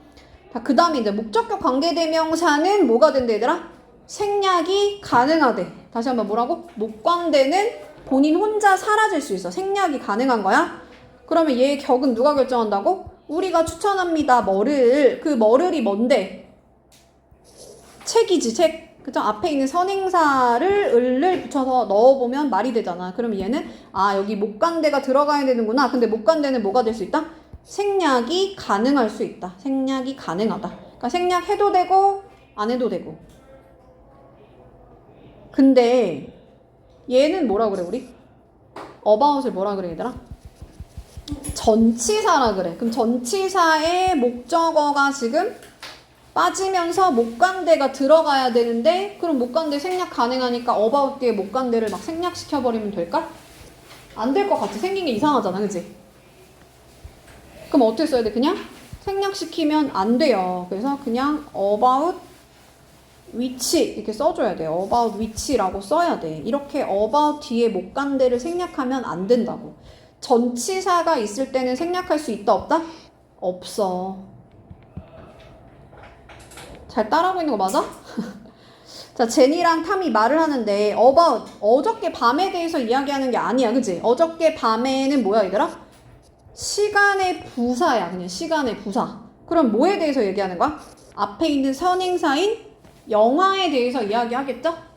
자, 그 다음에 이제 목적격 관계대명사는 뭐가 된대 얘들아? 생략이 가능하대. 다시 한번 뭐라고? 목관대는 본인 혼자 사라질 수 있어. 생략이 가능한 거야. 그러면 얘의 격은 누가 결정한다고? 우리가 추천합니다. 뭐를. 그 뭐를이 뭔데? 책이지 책. 그죠? 앞에 있는 선행사를 을을 붙여서 넣어보면 말이 되잖아. 그럼 얘는 아 여기 목관대가 들어가야 되는구나. 근데 목관대는 뭐가 될 수 있다? 생략이 가능할 수 있다. 생략이 가능하다. 그러니까 생략해도 되고 안 해도 되고. 근데 얘는 뭐라 그래 우리? about을 뭐라 그래 얘들아? 전치사라 그래. 그럼 전치사의 목적어가 지금 빠지면서 목관대가 들어가야 되는데 그럼 목관대 생략 가능하니까 about 뒤에 목관대를 막 생략시켜버리면 될까? 안 될 것 같아. 생긴 게 이상하잖아. 그치? 그럼 어떻게 써야 돼? 그냥 생략시키면 안 돼요. 그래서 그냥 about which 이렇게 써줘야 돼요. about which라고 써야 돼. 이렇게 about 뒤에 목관대를 생략하면 안 된다고. 전치사가 있을 때는 생략할 수 있다 없다? 없어. 잘 따라하고 있는 거 맞아? 자, 제니랑 탐이 말을 하는데 about 어저께 밤에 대해서 이야기하는 게 아니야. 그치? 어저께 밤에는 뭐야 얘들아? 시간의 부사야. 그냥 시간의 부사. 그럼 뭐에 대해서 얘기하는 거야? 앞에 있는 선행사인 영화에 대해서 이야기하겠죠?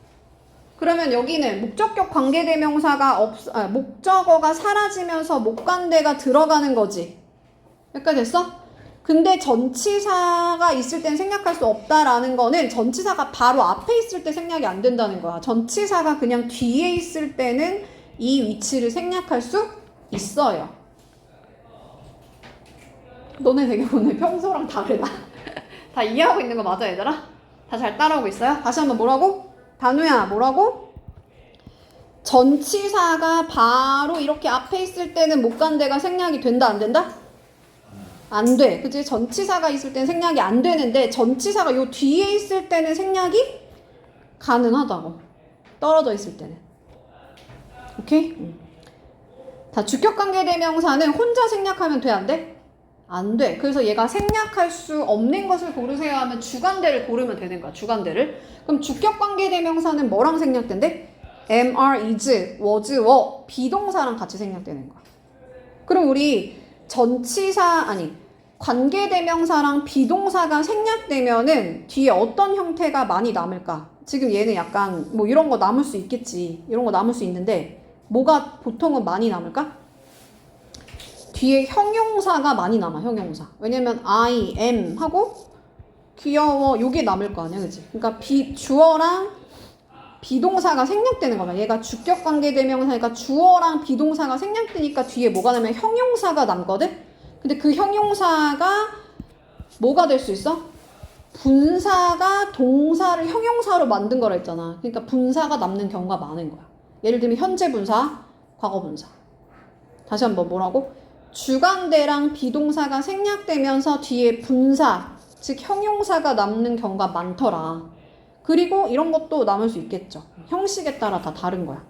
그러면 여기는 목적격 관계대명사가 목적어가 사라지면서 목관대가 들어가는 거지. 여기까지 됐어? 근데 전치사가 있을 땐 생략할 수 없다라는 거는 전치사가 바로 앞에 있을 때 생략이 안 된다는 거야. 전치사가 그냥 뒤에 있을 때는 이 위치를 생략할 수 있어요. 너네 되게 오늘 평소랑 다르다. 다 이해하고 있는 거 맞아 얘들아? 다 잘 따라오고 있어요? 다시 한번 뭐라고? 단우야 뭐라고? 전치사가 바로 이렇게 앞에 있을 때는 목관대가 생략이 된다 안 된다? 안 돼. 그치? 전치사가 있을 때는 생략이 안 되는데 전치사가 요 뒤에 있을 때는 생략이 가능하다고. 떨어져 있을 때는. 오케이? 자, 주격관계대명사는 혼자 생략하면 돼 안 돼? 안 돼. 그래서 얘가 생략할 수 없는 것을 고르세요 하면 주관대를 고르면 되는 거야. 주관대를. 그럼 주격관계대명사는 뭐랑 생략된대? am, are, is, was, were 비동사랑 같이 생략되는 거야. 그럼 우리 관계대명사랑 비동사가 생략되면은 뒤에 어떤 형태가 많이 남을까? 지금 얘는 약간 뭐 이런 거 남을 수 있겠지. 이런 거 남을 수 있는데 뭐가 보통은 많이 남을까? 뒤에 형용사가 많이 남아. 형용사. 왜냐면 I am 하고 귀여워 요게 남을 거 아니야. 그치? 그러니까 주어랑 비동사가 생략되는 거야. 얘가 주격관계대명사니까 주어랑 비동사가 생략되니까 뒤에 뭐가 나면 형용사가 남거든? 근데 그 형용사가 뭐가 될 수 있어? 분사가 동사를 형용사로 만든 거라 했잖아. 그러니까 분사가 남는 경우가 많은 거야. 예를 들면 현재 분사, 과거 분사. 다시 한번 뭐라고? 주관대랑 비동사가 생략되면서 뒤에 분사, 즉 형용사가 남는 경우가 많더라. 그리고 이런 것도 남을 수 있겠죠. 형식에 따라 다 다른 거야.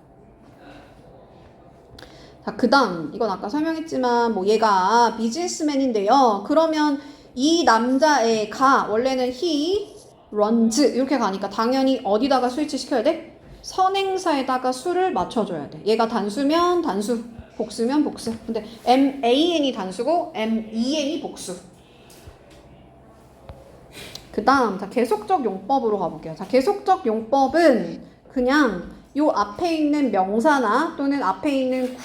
자, 그 다음 이건 아까 설명했지만 뭐 얘가 비즈니스맨인데요. 그러면 이 남자애가 원래는 he runs 이렇게 가니까 당연히 어디다가 스위치 시켜야 돼? 선행사에다가 수를 맞춰줘야 돼. 얘가 단수면 단수, 복수면 복수. 근데 man이 단수고 men이 복수. 그 다음 자 계속적 용법으로 가볼게요. 자 계속적 용법은 그냥 요 앞에 있는 명사나 또는 앞에 있는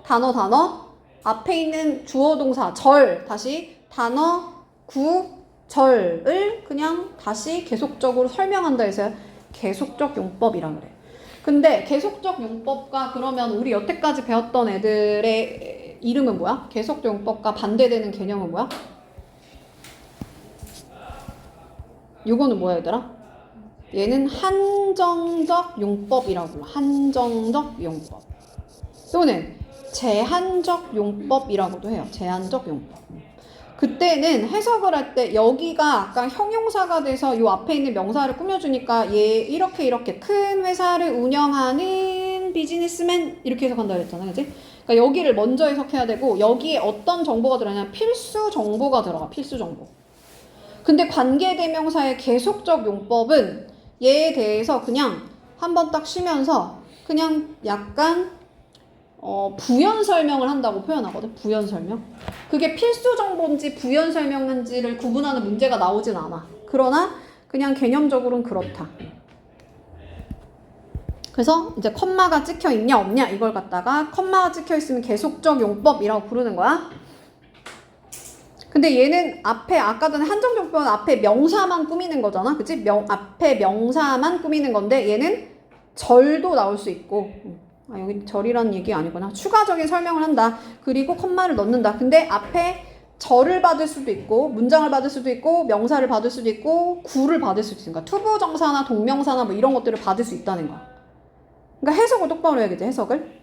단어 앞에 있는 주어 동사 절 다시 단어 절을 그냥 다시 계속적으로 설명한다 해서 계속적 용법이라 그래. 근데 계속적 용법과 그러면 우리 여태까지 배웠던 애들의 이름은 뭐야? 계속적 용법과 반대되는 개념은 뭐야? 요거는 뭐야 얘들아? 얘는 한정적 용법이라고 불러. 한정적 용법 또는 제한적 용법이라고도 해요. 제한적 용법. 그때는 해석을 할 때 여기가 아까 형용사가 돼서 요 앞에 있는 명사를 꾸며주니까 얘 이렇게 큰 회사를 운영하는 비즈니스맨 이렇게 해석한다 그랬잖아. 그치? 그러니까 여기를 먼저 해석해야 되고 여기에 어떤 정보가 들어가냐 필수 정보가 들어가. 필수 정보. 근데 관계대명사의 계속적 용법은 얘에 대해서 그냥 한번 딱 쉬면서 그냥 약간 부연 설명을 한다고 표현하거든. 부연 설명. 그게 필수 정보인지 부연 설명인지를 구분하는 문제가 나오진 않아. 그러나 그냥 개념적으로는 그렇다. 그래서 이제 컴마가 찍혀 있냐 없냐 이걸 갖다가 컴마가 찍혀 있으면 계속적 용법이라고 부르는 거야. 근데 얘는 앞에 아까 전에 한정적법은 앞에 명사만 꾸미는 거잖아. 그치? 앞에 명사만 꾸미는 건데 얘는 절도 나올 수 있고 아, 여기 절이라는 얘기 아니구나. 추가적인 설명을 한다. 그리고 콤마를 넣는다. 근데 앞에 절을 받을 수도 있고 문장을 받을 수도 있고 명사를 받을 수도 있고 구를 받을 수도 있으니까 투부정사나 동명사나 뭐 이런 것들을 받을 수 있다는 거야. 그러니까 해석을 똑바로 해야겠지. 해석을.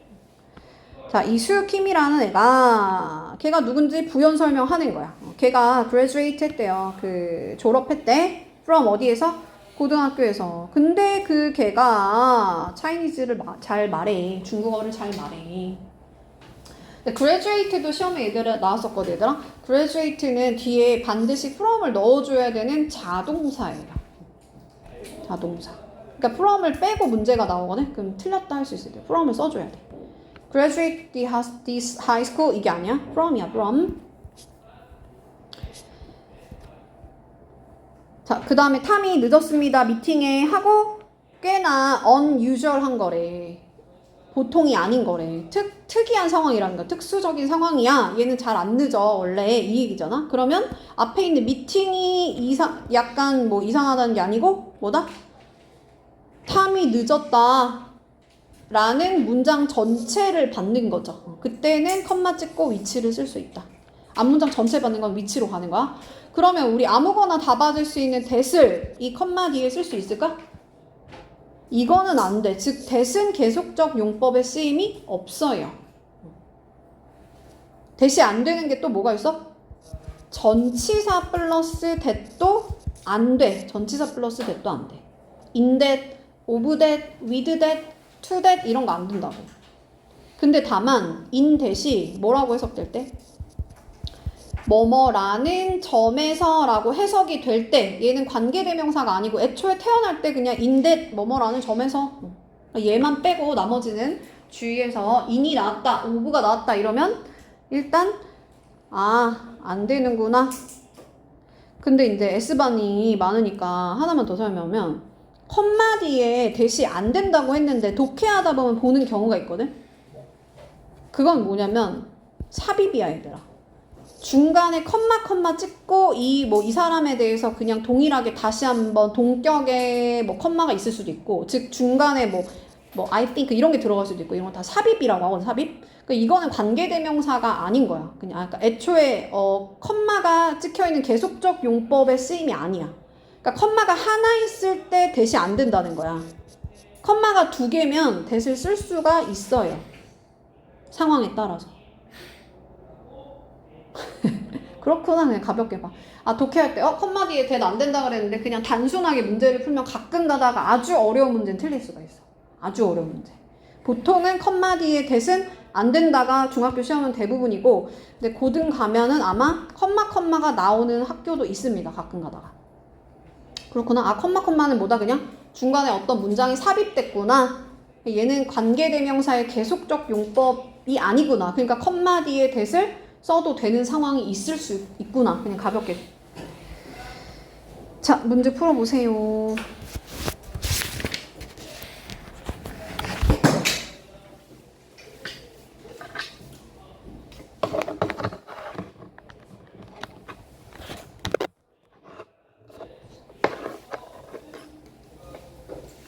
자, 이수킴이라는 애가 걔가 누군지 부연 설명하는 거야. 걔가 graduate 했대요. 그 졸업했대. from 어디에서? 고등학교에서. 근데 그 걔가 차이니즈를 잘 말해. 중국어를 잘 말해. 근데 graduate도 시험에 얘들아 나왔었거든, 얘들아. graduate는 뒤에 반드시 from을 넣어줘야 되는 자동사예요. 자동사. 그러니까 from을 빼고 문제가 나오거든. 그럼 틀렸다 할 수 있을 때 from을 써줘야 돼. graduate this high school 이게 아니야. from이야, from. 자, 그 다음에 탐이 늦었습니다. 미팅에 하고 꽤나 unusual한 거래. 보통이 아닌 거래. 특이한 상황이라는 거야. 특수적인 상황이야. 얘는 잘 안 늦어. 원래 이 얘기잖아. 그러면 앞에 있는 미팅이 약간 뭐 이상하다는 게 아니고 뭐다? 탐이 늦었다. 라는 문장 전체를 받는 거죠. 그때는 컴마 찍고 위치를 쓸 수 있다. 앞문장 전체 받는 건 위치로 가는 거야. 그러면 우리 아무거나 다 받을 수 있는 that을 이 컴마 뒤에 쓸 수 있을까? 이거는 안 돼. 즉 that은 계속적 용법에 쓰임이 없어요. that이 안 되는 게 또 뭐가 있어? 전치사 플러스 that도 안 돼. 전치사 플러스 that도 안 돼. in that, of that, with that, to that 이런 거 안 된다고. 근데 다만 in that이 뭐라고 해석될 때? 뭐뭐라는 점에서 라고 해석이 될 때 얘는 관계대명사가 아니고 애초에 태어날 때 그냥 in that 뭐뭐라는 점에서 얘만 빼고 나머지는 주위에서 in이 나왔다, of가 나왔다 이러면 일단 안 되는구나. 근데 이제 S반이 많으니까 하나만 더 설명하면 컴마 뒤에 대시 안 된다고 했는데 독해하다 보면 보는 경우가 있거든. 그건 뭐냐면 삽입이야 얘들아. 중간에 컴마 찍고 이 사람에 대해서 그냥 동일하게 다시 한번 동격의 뭐 컴마가 있을 수도 있고, 즉 중간에 뭐 I think 이런 게 들어갈 수도 있고 이런 거 다 삽입이라고 하거든. 삽입. 그러니까 이거는 관계대명사가 아닌 거야. 그냥 그러니까 애초에 컴마가 찍혀 있는 계속적 용법의 쓰임이 아니야. 그러니까 컴마가 하나 있을 때 대시 안 된다는 거야. 컴마가 두 개면 대시를 쓸 수가 있어요. 상황에 따라서. 그렇구나. 그냥 가볍게 봐. 독해할 때 컴마 뒤에 대도 안 된다 그랬는데 그냥 단순하게 문제를 풀면 가끔 가다가 아주 어려운 문제는 틀릴 수가 있어. 아주 어려운 문제. 보통은 컴마 뒤에 대신 안 된다가 중학교 시험은 대부분이고, 근데 고등 가면은 아마 컴마가 나오는 학교도 있습니다. 가끔 가다가. 그렇구나. 컴마는 뭐다? 그냥 중간에 어떤 문장이 삽입됐구나. 얘는 관계대명사의 계속적 용법이 아니구나. 그러니까 컴마 뒤에 대을 써도 되는 상황이 있을 수 있구나. 그냥 가볍게. 자, 문제 풀어보세요.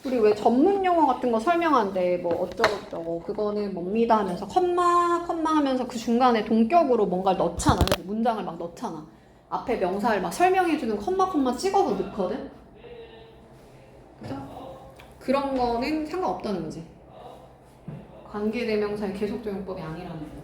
우리 왜 전문 용어 같은 거 설명하는데 뭐 어쩌고저쩌고 그거는 뭡니다 하면서 컴마 하면서 그 중간에 동격으로 뭔가를 넣잖아. 문장을 막 넣잖아. 앞에 명사를 막 설명해주는 컴마 찍어서 넣거든. 그죠? 그런 거는 상관없다는 거지. 관계대명사의 계속적 용법이 아니라는 거.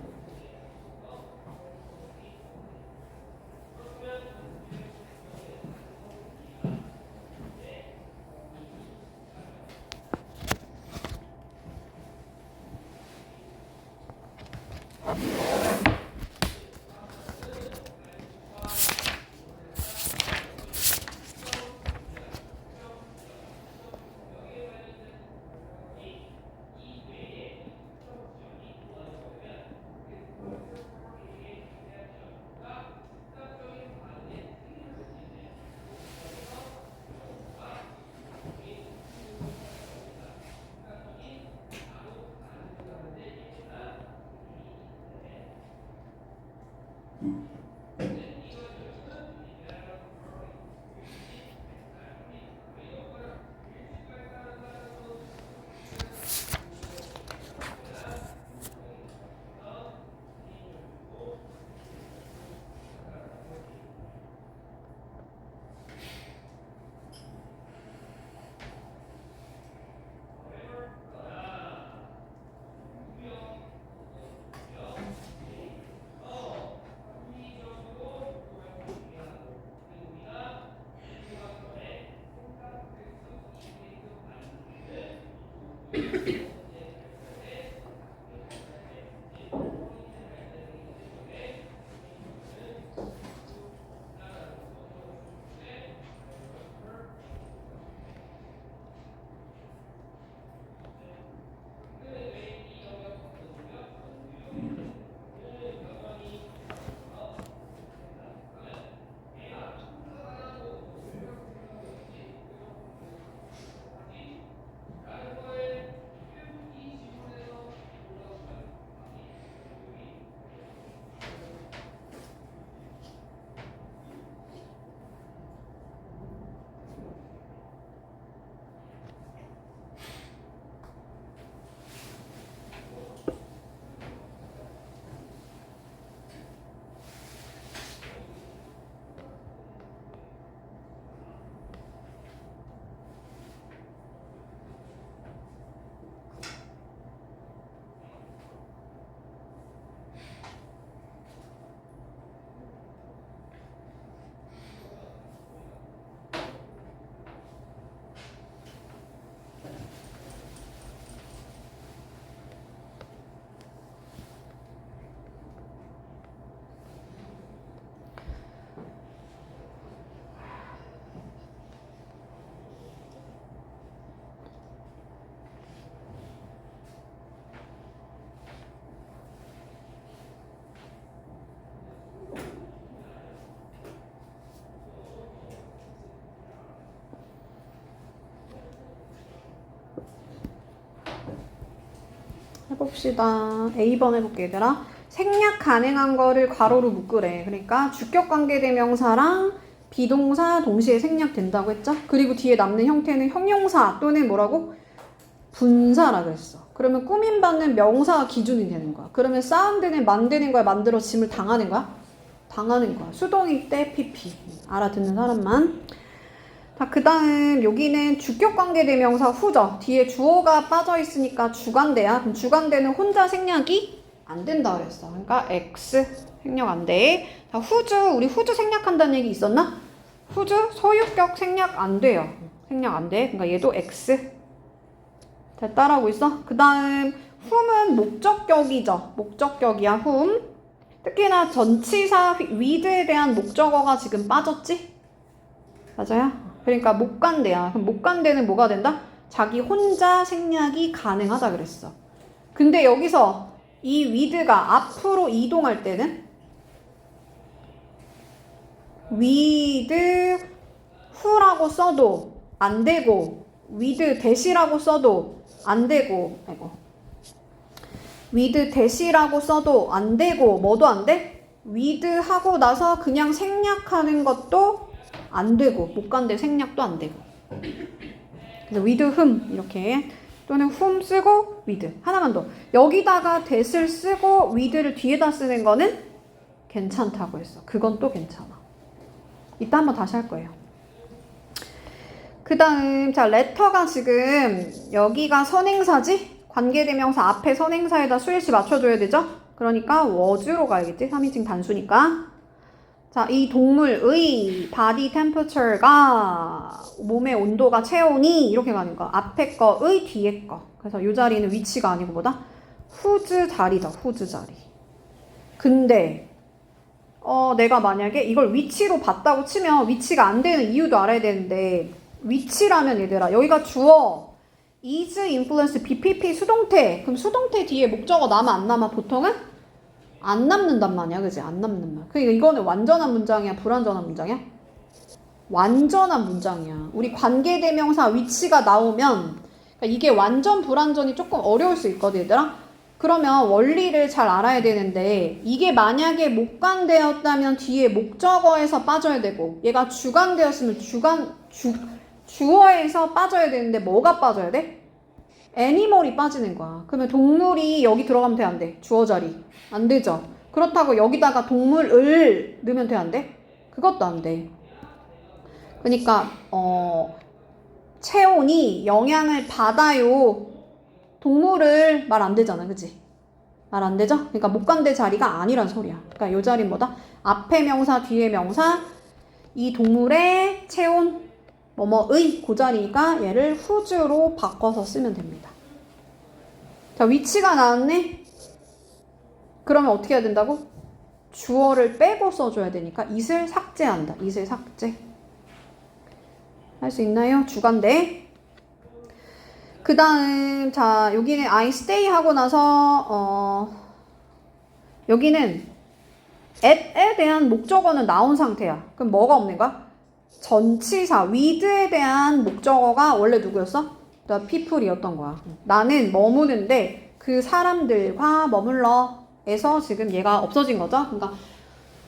해봅시다. A번 해볼게 얘들아. 생략 가능한 거를 괄호로 묶으래. 그러니까 주격관계대명사랑 비동사 동시에 생략된다고 했죠? 그리고 뒤에 남는 형태는 형용사 또는 뭐라고? 분사라 그랬어. 그러면 꾸민받는 명사가 기준이 되는 거야. 그러면 사운드는 만드는 거야, 만들어짐을 당하는 거야? 당하는 거야. 수동일 때 PP. 알아듣는 사람만. 자, 그 다음 여기는 주격관계대명사 후죠. 뒤에 주어가 빠져있으니까 주관대야. 그럼 주관대는 혼자 생략이 안 된다 그랬어. 그러니까 X 생략 안 돼. 자, 후주, 우리 후주 생략한다는 얘기 있었나? 후주 소유격 생략 안 돼요. 생략 안 돼. 그러니까 얘도 X. 잘 따라하고 있어? 그 다음 whom은 목적격이죠. 목적격이야, whom. 특히나 전치사 with에 대한 목적어가 지금 빠졌지? 맞아요? 그러니까 목관대야. 그럼 목관대는 뭐가 된다? 자기 혼자 생략이 가능하다 그랬어. 근데 여기서 이 with가 앞으로 이동할 때는 with who라고 써도 안 되고 with 대시라고 써도 안 되고 with 대시라고 써도 안 되고 뭐도 안 돼? with 하고 나서 그냥 생략하는 것도 안 되고 목관대 생략도 안 되고 그래서 with whom 이렇게 또는 whom 쓰고 with 하나만 더 여기다가 that을 쓰고 with를 뒤에다 쓰는 거는 괜찮다고 했어. 그건 또 괜찮아. 이따 한번 다시 할 거예요. 그 다음 자 letter가 지금 여기가 선행사지? 관계대명사 앞에 선행사에다 수일시 맞춰줘야 되죠? 그러니까 was로 가야겠지? 3인칭 단수니까. 자, 이 동물의 body temperature가 몸의 온도가 체온이 이렇게 가는 거. 앞에 거의 뒤에 거. 그래서 이 자리는 위치가 아니고 뭐다? whose 자리다. whose 자리. 근데 내가 만약에 이걸 위치로 봤다고 치면 위치가 안 되는 이유도 알아야 되는데 위치라면 얘들아 여기가 주어 is, influence, BPP 수동태. 그럼 수동태 뒤에 목적어 남아 안 남아? 보통은 안 남는단 말이야. 그지? 안 남는 말. 그러니까 이거는 완전한 문장이야? 불완전한 문장이야? 완전한 문장이야. 우리 관계대명사 위치가 나오면 그러니까 이게 완전 불완전이 조금 어려울 수 있거든 얘들아. 그러면 원리를 잘 알아야 되는데 이게 만약에 목관되었다면 뒤에 목적어에서 빠져야 되고 얘가 주관되었으면 주어에서 빠져야 되는데 뭐가 빠져야 돼? 애니멀이 빠지는 거야. 그러면 동물이 여기 들어가면 돼? 안 돼? 주어 자리. 안 되죠. 그렇다고 여기다가 동물을 넣으면 돼? 안 돼? 그것도 안 돼. 그러니까 체온이 영향을 받아요. 동물을 말 안 되잖아. 그치? 말 안 되죠? 그러니까 목관대 자리가 아니란 소리야. 그러니까 요 자리는 뭐다? 앞에 명사, 뒤에 명사. 이 동물의 체온 뭐뭐의 그 자리가 얘를 whose로 바꿔서 쓰면 됩니다. 자, 위치가 나왔네? 그러면 어떻게 해야 된다고? 주어를 빼고 써줘야 되니까 it을 삭제한다. it을 삭제. 할 수 있나요? 주관대. 그 다음 자 여기는 I stay 하고 나서 여기는 at에 대한 목적어는 나온 상태야. 그럼 뭐가 없는 거야? 전치사 with에 대한 목적어가 원래 누구였어? people이었던 거야. 나는 머무는데 그 사람들과 머물러에서 지금 얘가 없어진 거죠. 그러니까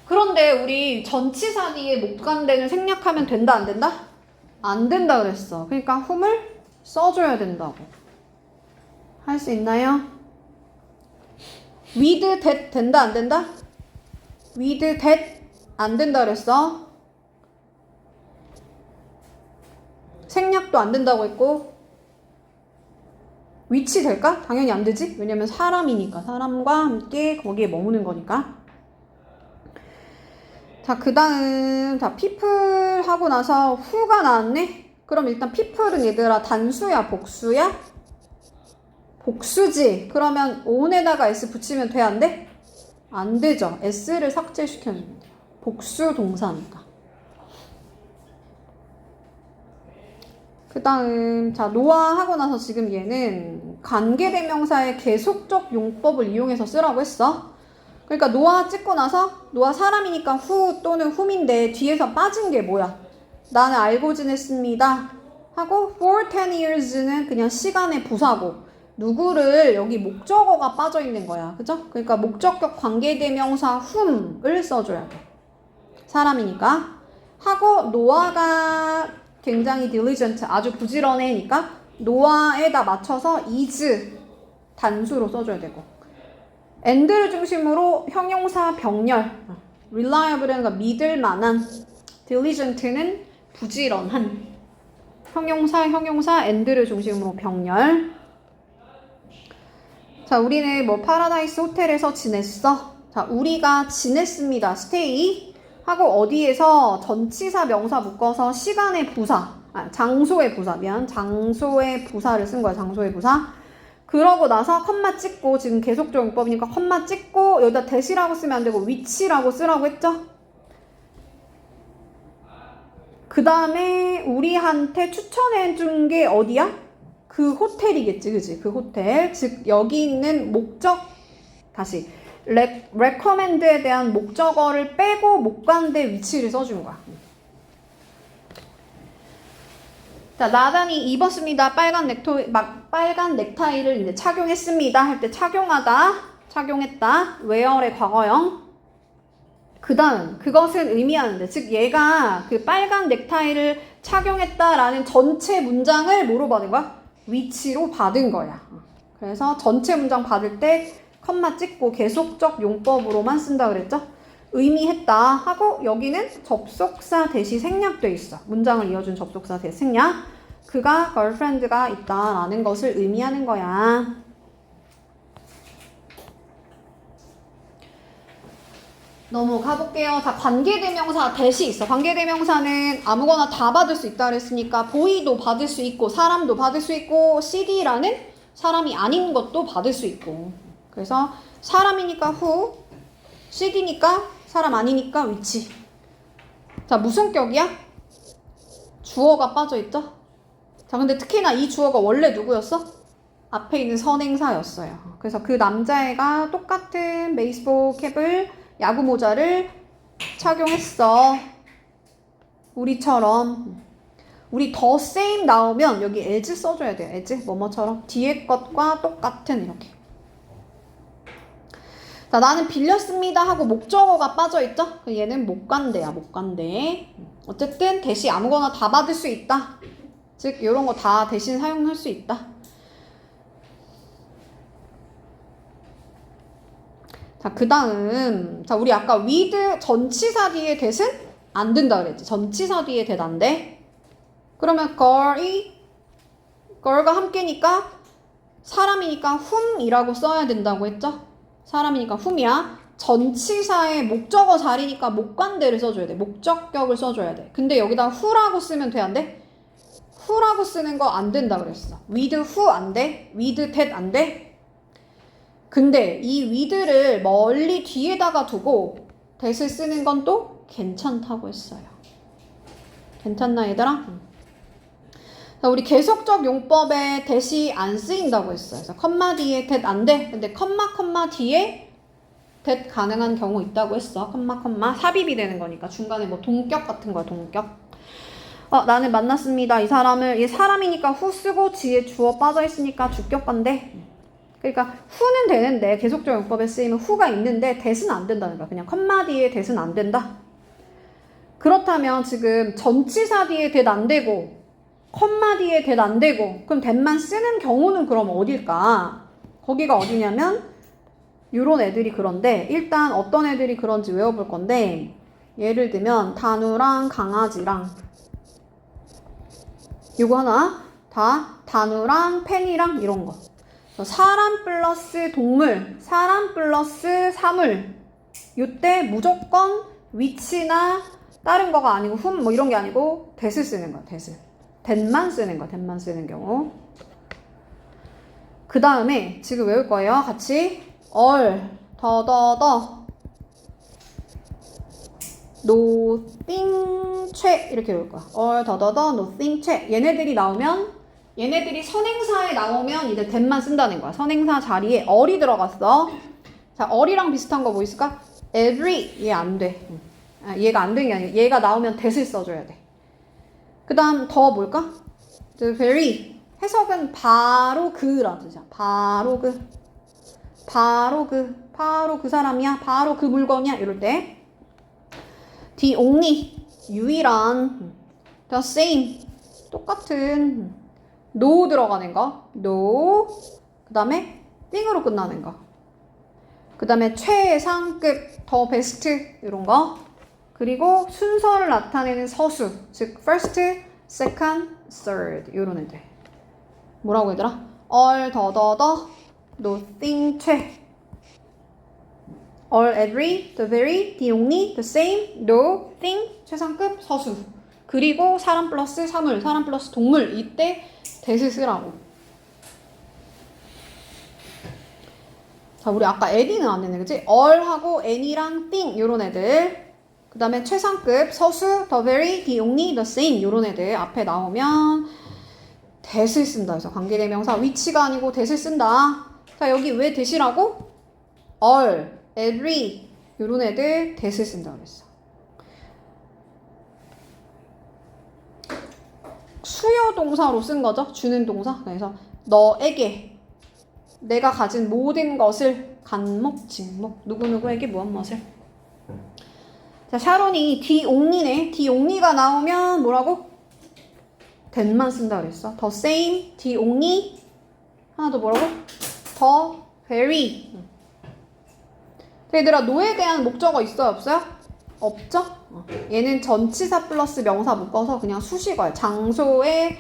그런데 우리 전치사 뒤에 목관대는 생략하면 된다 안 된다? 안 된다 그랬어. 그러니까 whom을 써줘야 된다고. 할 수 있나요? with that 된다 안 된다? with that 안 된다 그랬어. 생략도 안 된다고 했고 위치 될까? 당연히 안 되지. 왜냐면 사람이니까. 사람과 함께 거기에 머무는 거니까. 자, 그 다음 자 people 하고 나서 who가 나왔네. 그럼 일단 people은 얘들아 단수야 복수야? 복수지. 그러면 on에다가 s 붙이면 돼 안 돼? 안 되죠. s를 삭제시켜주면 돼요. 복수 동사니까. 그 다음 자 노아 하고 나서 지금 얘는 관계대명사의 계속적 용법을 이용해서 쓰라고 했어. 그러니까 노아 찍고 나서 노아 사람이니까 who 또는 whom인데 뒤에서 빠진 게 뭐야? 나는 알고 지냈습니다 하고 for 10 years는 그냥 시간의 부사고 누구를 여기 목적어가 빠져 있는 거야. 그죠? 그러니까 목적격 관계대명사 whom을 써줘야 돼. 사람이니까. 하고 노아가 굉장히 diligent, 아주 부지런해니까 노아에다 맞춰서 is 단수로 써줘야 되고. and를 중심으로 형용사 병렬. reliable은 믿을 만한, diligent는 부지런한. 형용사 and를 중심으로 병렬. 자, 우리는 뭐 파라다이스 호텔에서 지냈어. 자, 우리가 지냈습니다. stay 하고 어디에서 전치사 명사 묶어서 시간의 부사, 장소의 부사, 장소의 부사를 쓴 거야. 장소의 부사. 그러고 나서 컴마 찍고, 지금 계속적 용법이니까 컴마 찍고 여기다 대시라고 쓰면 안 되고 위치라고 쓰라고 했죠. 그 다음에 우리한테 추천해 준 게 어디야? 그 호텔이겠지, 그지? 그 호텔. 즉 여기 있는 목적, 다시 recommend에 대한 목적어를 빼고 목관대 위치를 써준 거야. 자, 나단이 입었습니다. 빨간 넥타이를 이제 착용했습니다. 할 때 착용하다, 착용했다. wear의 과거형. 그 다음, 그것은 의미하는데, 즉 얘가 그 빨간 넥타이를 착용했다라는 전체 문장을 뭐로 받은 거야? 위치로 받은 거야. 그래서 전체 문장 받을 때 컴마 찍고 계속적 용법으로만 쓴다 그랬죠? 의미했다 하고 여기는 접속사 대시 생략돼 있어. 문장을 이어준 접속사 대시 생략. 그가 girlfriend가 있다라는 것을 의미하는 거야. 넘어가 볼게요. 자, 관계대명사 대시 있어. 관계대명사는 아무거나 다 받을 수 있다 그랬으니까 보이도 받을 수 있고 사람도 받을 수 있고 CD라는 사람이 아닌 것도 받을 수 있고. 그래서 사람이니까 who, CD니까 사람 아니니까 which. 자, 무슨 격이야? 주어가 빠져 있죠? 자, 근데 특히나 이 주어가 원래 누구였어? 앞에 있는 선행사였어요. 그래서 그 남자애가 똑같은 베이스볼 캡을, 야구 모자를 착용했어. 우리처럼. 우리 the same 나오면 여기 as 써줘야 돼요. as, 뭐뭐처럼. 뒤에 것과 똑같은, 이렇게. 자, 나는 빌렸습니다 하고 목적어가 빠져있죠? 얘는 목관대야, 목관대. 어쨌든 대시 아무거나 다 받을 수 있다. 즉 이런 거 다 대신 사용할 수 있다. 자, 그 다음, 자, 우리 아까 with 전치사 뒤에 that은 안 된다 그랬지. 전치사 뒤에 that 안 돼. 그러면 girl과 함께니까 사람이니까 whom이라고 써야 된다고 했죠? 사람이니까 whom이야. 전치사의 목적어 자리니까 목관대를 써줘야 돼. 목적격을 써줘야 돼. 근데 여기다 who라고 쓰면 돼, 안 돼? who라고 쓰는 거 안 된다 그랬어. with who 안 돼? with that 안 돼? 근데 이 with를 멀리 뒤에다가 두고 that을 쓰는 건 또 괜찮다고 했어요. 괜찮나 얘들아? 자, 우리 계속적 용법에 that이 안 쓰인다고 했어요. 그래서 컴마 뒤에 that 안 돼. 근데 컴마 뒤에 that 가능한 경우 있다고 했어. 컴마 삽입이 되는 거니까 중간에 뭐 동격 같은 거야. 동격. 나는 만났습니다. 이 사람을. 얘 사람이니까 who 쓰고 뒤에 주어 빠져 있으니까 주격관대. 그러니까 who는 되는데 계속적 용법에 쓰이면 who가 있는데 that은 안 된다는 거야. 그냥 컴마 뒤에 that은 안 된다. 그렇다면 지금 전치사 뒤에 that 안 되고 컴마 뒤에 that 안 되고 그럼 that만 쓰는 경우는 그럼 어딜까? 거기가 어디냐면 요런 애들이 그런데 일단 어떤 애들이 그런지 외워볼 건데 예를 들면 단우랑 강아지랑 요거 하나 다 단우랑 펜이랑 이런 거 사람 플러스 동물 사람 플러스 사물 요때 무조건 위치나 다른 거가 아니고 whom 뭐 이런 게 아니고 that을 쓰는 거야. that만 쓰는 거야. that만 쓰는 경우. 그 다음에 지금 외울 거예요. 같이 all, 더, nothing, 최 이렇게 외울 거야. all, 더, nothing, 최 얘네들이 나오면 얘네들이 선행사에 나오면 이제 that만 쓴다는 거야. 선행사 자리에 all이 들어갔어. 자, all이랑 비슷한 거 뭐 있을까? every 얘 안 돼. 얘가 안 되는 게 아니고 얘가 나오면 that을 써줘야 돼. 그 다음 더 뭘까? the very 해석은 바로 그라 뜻이야. 바로 그 사람이야. 바로 그 물건이야. 이럴 때 the only 유일한 the same 똑같은 no 들어가는 거 no 그 다음에 thing으로 끝나는 거 그 다음에 최상급 더 베스트 이런 거 그리고 순서를 나타내는 서수 즉 first, second, third 이런 애들 뭐라고 얘들아? all 더 nothing 최 all every the very the only the same no thing 최상급 서수 그리고 사람 플러스 사물 사람 플러스 동물 이때 that을 쓰라고. 자 우리 아까 any는 안 했네 그치? all하고 any랑 thing 요런 애들 그 다음에 최상급 서수 the very the only the same 요런 애들 앞에 나오면 that을 쓴다. 그래서 관계대명사 위치가 아니고 that을 쓴다. 자 여기 왜 that이라고? all, every 요런 애들 that을 쓴다 그랬어. 수요 동사로 쓴 거죠. 주는 동사. 그래서 너에게 내가 가진 모든 것을 간목, 직목 누구누구에게 무엇무엇을 자 샤론이 the only네. the only가 나오면 뭐라고? that만 쓴다 그랬어. the same, the only 하나 더 뭐라고? the very 얘들아 노에 대한 목적어 있어요? 없어요? 없죠? 얘는 전치사 플러스 명사 묶어서 그냥 수식어야. 장소의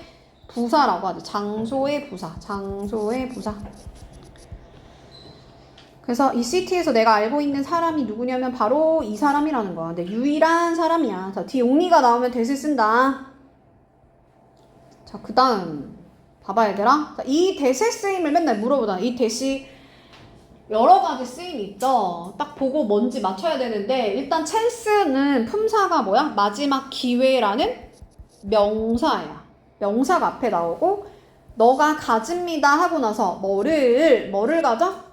부사라고 하죠. 장소의 부사. 그래서 이 시티에서 내가 알고 있는 사람이 누구냐면 바로 이 사람이라는 거야. 근데 유일한 사람이야. 자, 뒤에 only가 나오면 that을 쓴다. 자, 그 다음 봐봐 얘들아. 자, 이 that의 쓰임을 맨날 물어보잖아. 이 that이 여러 가지 쓰임이 있죠. 딱 보고 뭔지 맞춰야 되는데 일단 찬스는 품사가 뭐야? 마지막 기회라는 명사야. 명사가 앞에 나오고 너가 가집니다 하고 나서 뭐를 가져?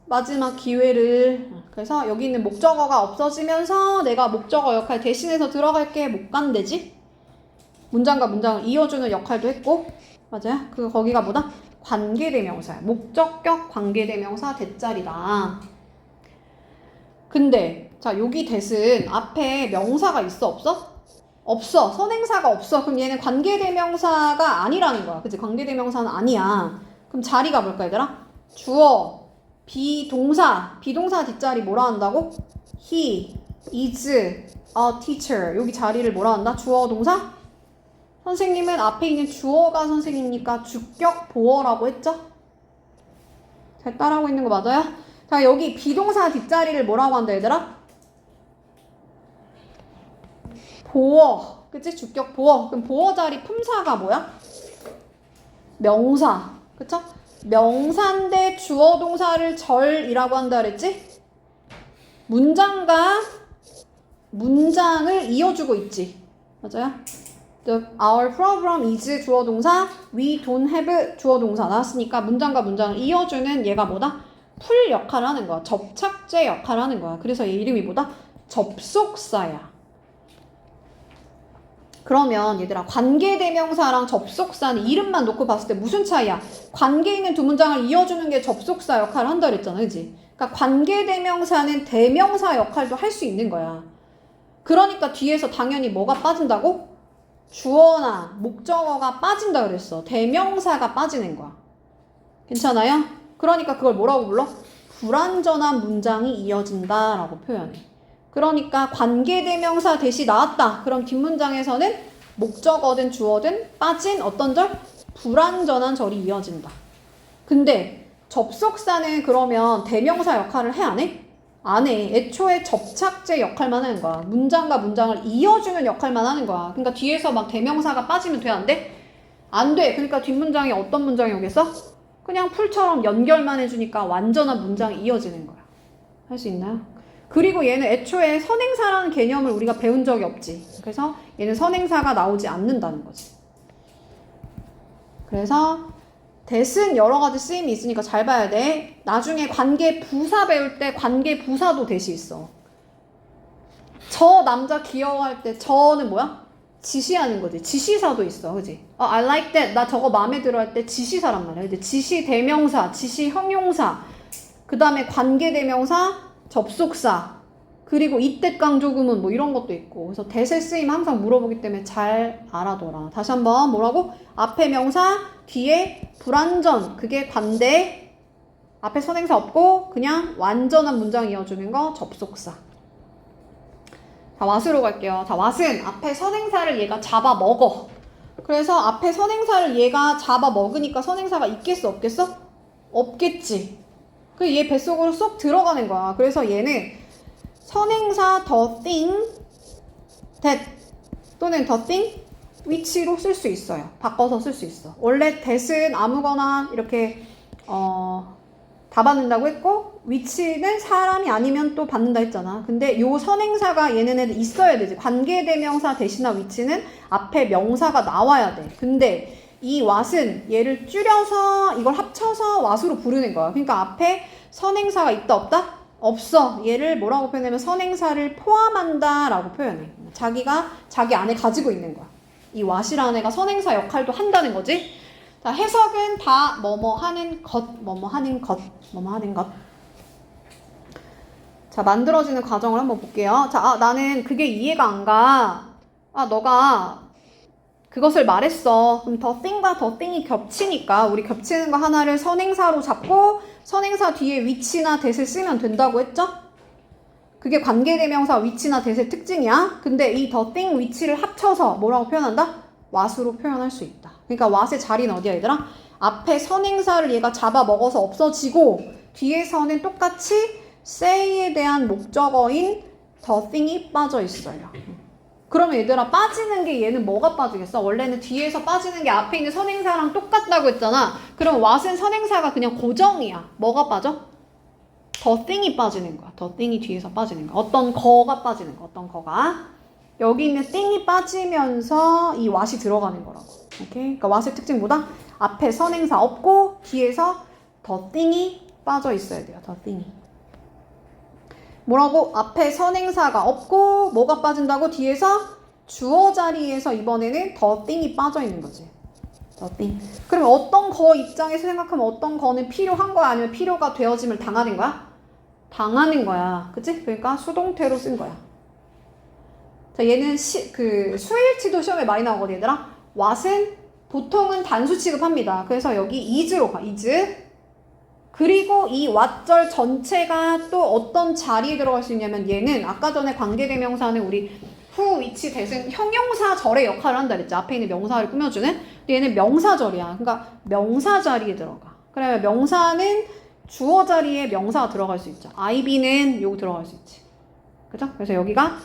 마지막 기회를. 그래서 여기 있는 목적어가 없어지면서 내가 목적어 역할 대신해서 들어갈게 못 간대지? 문장과 문장을 이어주는 역할도 했고 맞아요? 거기가 뭐다? 관계대명사야. 목적격 관계대명사 대자리다. 근데 자 여기 that은 앞에 명사가 있어 없어? 없어. 선행사가 없어. 그럼 얘는 관계대명사가 아니라는 거야. 그치? 관계대명사는 아니야. 그럼 자리가 뭘까 얘들아? 주어, 비동사 뒷자리 뭐라 한다고? He is a teacher. 여기 자리를 뭐라 한다? 주어, 동사? 선생님은 앞에 있는 주어가 선생님이니까 주격 보어라고 했죠? 잘 따라하고 있는 거 맞아요? 자 여기 비동사 뒷자리를 뭐라고 한다 얘들아? 보어. 그치? 주격 보어. 그럼 보어 자리 품사가 뭐야? 명사. 그쵸? 명사인데 주어 동사를 절이라고 한다 그랬지? 문장과 문장을 이어주고 있지. 맞아요? Our problem is 주어 동사, we don't have 주어 동사 나왔으니까 문장과 문장을 이어주는 얘가 뭐다? 풀 역할을 하는 거야. 접착제 역할을 하는 거야. 그래서 얘 이름이 뭐다? 접속사야. 그러면 얘들아 관계대명사랑 접속사는 이름만 놓고 봤을 때 무슨 차이야? 관계 있는 두 문장을 이어주는 게 접속사 역할을 한다 그랬잖아. 그치? 그러니까 관계대명사는 대명사 역할도 할 수 있는 거야. 그러니까 뒤에서 당연히 뭐가 빠진다고? 주어나 목적어가 빠진다 그랬어. 대명사가 빠지는 거야. 괜찮아요? 그러니까 그걸 뭐라고 불러? 불완전한 문장이 이어진다 라고 표현해. 그러니까 관계대명사 대시 나왔다. 그럼 뒷문장에서는 목적어든 주어든 빠진 어떤 절? 불완전한 절이 이어진다. 근데 접속사는 그러면 대명사 역할을 해 안 해? 안 해. 애초에 접착제 역할만 하는 거야. 문장과 문장을 이어주는 역할만 하는 거야. 그러니까 뒤에서 막 대명사가 빠지면 돼? 안 돼? 안 돼. 그러니까 뒷문장에 어떤 문장이 오겠어? 그냥 풀처럼 연결만 해주니까 완전한 문장이 이어지는 거야. 할 수 있나요? 그리고 얘는 애초에 선행사라는 개념을 우리가 배운 적이 없지. 그래서 얘는 선행사가 나오지 않는다는 거지. 그래서 that은 여러 가지 쓰임이 있으니까 잘 봐야 돼. 나중에 관계 부사 배울 때 관계 부사도 that이 있어. 저 남자 귀여워할 때 저는 뭐야? 지시하는 거지. 지시사도 있어. 그지? I like that. 나 저거 마음에 들어 할 때 지시사란 말이야. 근데 지시 대명사, 지시 형용사, 그 다음에 관계 대명사, 접속사, 그리고 이때 강조구문 뭐 이런 것도 있고. 그래서 대세 쓰임 항상 물어보기 때문에 잘 알아둬라. 다시 한번 뭐라고? 앞에 명사, 뒤에 불완전. 그게 관대. 앞에 선행사 없고 그냥 완전한 문장 이어주는 거 접속사. 자, 왓으로 갈게요. 자, 왓은 앞에 선행사를 얘가 잡아먹어. 그래서 앞에 선행사를 얘가 잡아먹으니까 선행사가 있겠어 없겠어? 없겠지. 그 얘 뱃속으로 쏙 들어가는 거야. 그래서 얘는 선행사 the thing that 또는 the thing which로 쓸 수 있어요. 바꿔서 쓸 수 있어. 원래 that은 아무거나 이렇게 다 받는다고 했고 which는 사람이 아니면 또 받는다 했잖아. 근데 요 선행사가 얘네는 있어야 되지. 관계대명사 대신나 which는 앞에 명사가 나와야 돼. 근데 이 what은 얘를 줄여서 이걸 합쳐서 what으로 부르는 거야. 그러니까 앞에 선행사가 있다 없다? 없어. 얘를 뭐라고 표현하면 선행사를 포함한다 라고 표현해. 자기가 자기 안에 가지고 있는 거야. 이 what이라는 애가 선행사 역할도 한다는 거지. 자, 해석은 다 뭐뭐 하는 것, 뭐뭐 하는 것, 뭐뭐 하는 것. 자, 만들어지는 과정을 한번 볼게요. 자, 나는 그게 이해가 안 가. 너가 그것을 말했어. 그럼 the thing과 the thing이 겹치니까 우리 겹치는 거 하나를 선행사로 잡고 선행사 뒤에 which나 that을 쓰면 된다고 했죠? 그게 관계대명사 which나 that의 특징이야. 근데 이 the thing, which를 합쳐서 뭐라고 표현한다? what으로 표현할 수 있다. 그러니까 what의 자리는 어디야 얘들아? 앞에 선행사를 얘가 잡아먹어서 없어지고 뒤에서는 똑같이 say에 대한 목적어인 the thing이 빠져 있어요. 그러면 얘들아 빠지는 게 얘는 뭐가 빠지겠어? 원래는 뒤에서 빠지는 게 앞에 있는 선행사랑 똑같다고 했잖아. 그럼 what은 선행사가 그냥 고정이야. 뭐가 빠져? the thing이 빠지는 거야. the thing이 뒤에서 빠지는 거야. 어떤 거가 빠지는 거야. 어떤 거가. 여기 있는 thing이 빠지면서 이 what이 들어가는 거라고. 오케이? 그러니까 what의 특징 뭐다? 앞에 선행사 없고 뒤에서 the thing이 빠져 있어야 돼요. the thing이. 뭐라고? 앞에 선행사가 없고 뭐가 빠진다고? 뒤에서 주어 자리에서 이번에는 the thing이 빠져 있는 거지. the thing. 그러면 어떤 거 입장에서 생각하면 어떤 거는 필요한 거야? 아니면 필요가 되어짐을 당하는 거야? 당하는 거야. 그치? 그러니까 수동태로 쓴 거야. 자, 얘는 수일치도 시험에 많이 나오거든, 얘들아. what은 보통은 단수 취급합니다. 그래서 여기 is로 가, is. 그리고 이 what절 전체가 또 어떤 자리에 들어갈 수 있냐면 얘는 아까 전에 관계대명사는 우리 who, which, that은 형용사절의 역할을 한다 그랬지. 앞에 있는 명사를 꾸며주는. 근데 얘는 명사절이야. 그러니까 명사 자리에 들어가. 그러면 명사는 주어 자리에 명사가 들어갈 수 있죠. IB는 요거 들어갈 수 있지. 그죠? 그래서 여기가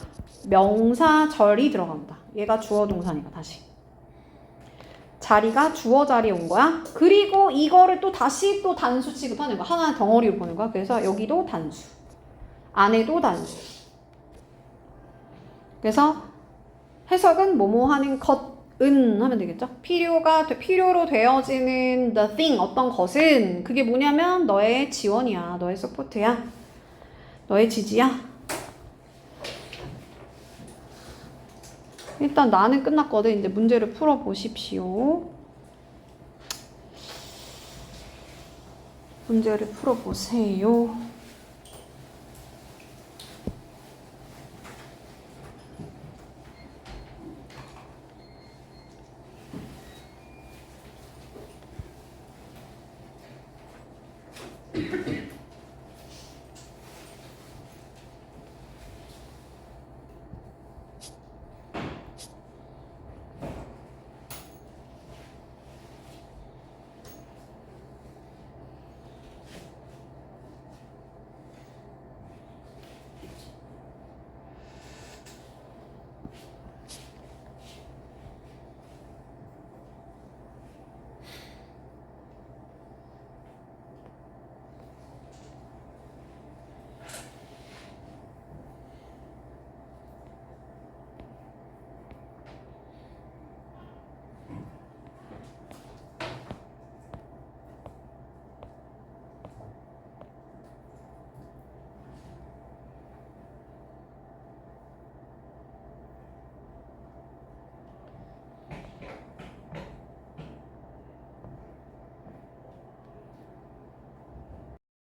명사절이 들어간다. 얘가 주어 동사니까 다시. 자리가 주어 자리에 온 거야. 그리고 이거를 또 다시 또 단수 취급하는 거야. 하나의 덩어리로 보는 거야. 그래서 여기도 단수. 안에도 단수. 그래서 해석은 뭐뭐 하는 것은 하면 되겠죠. 필요로 되어지는 the thing, 어떤 것은 그게 뭐냐면 너의 지원이야. 너의 서포트야. 너의 지지야. 일단 나는 끝났거든. 이제 문제를 풀어보십시오. 문제를 풀어보세요.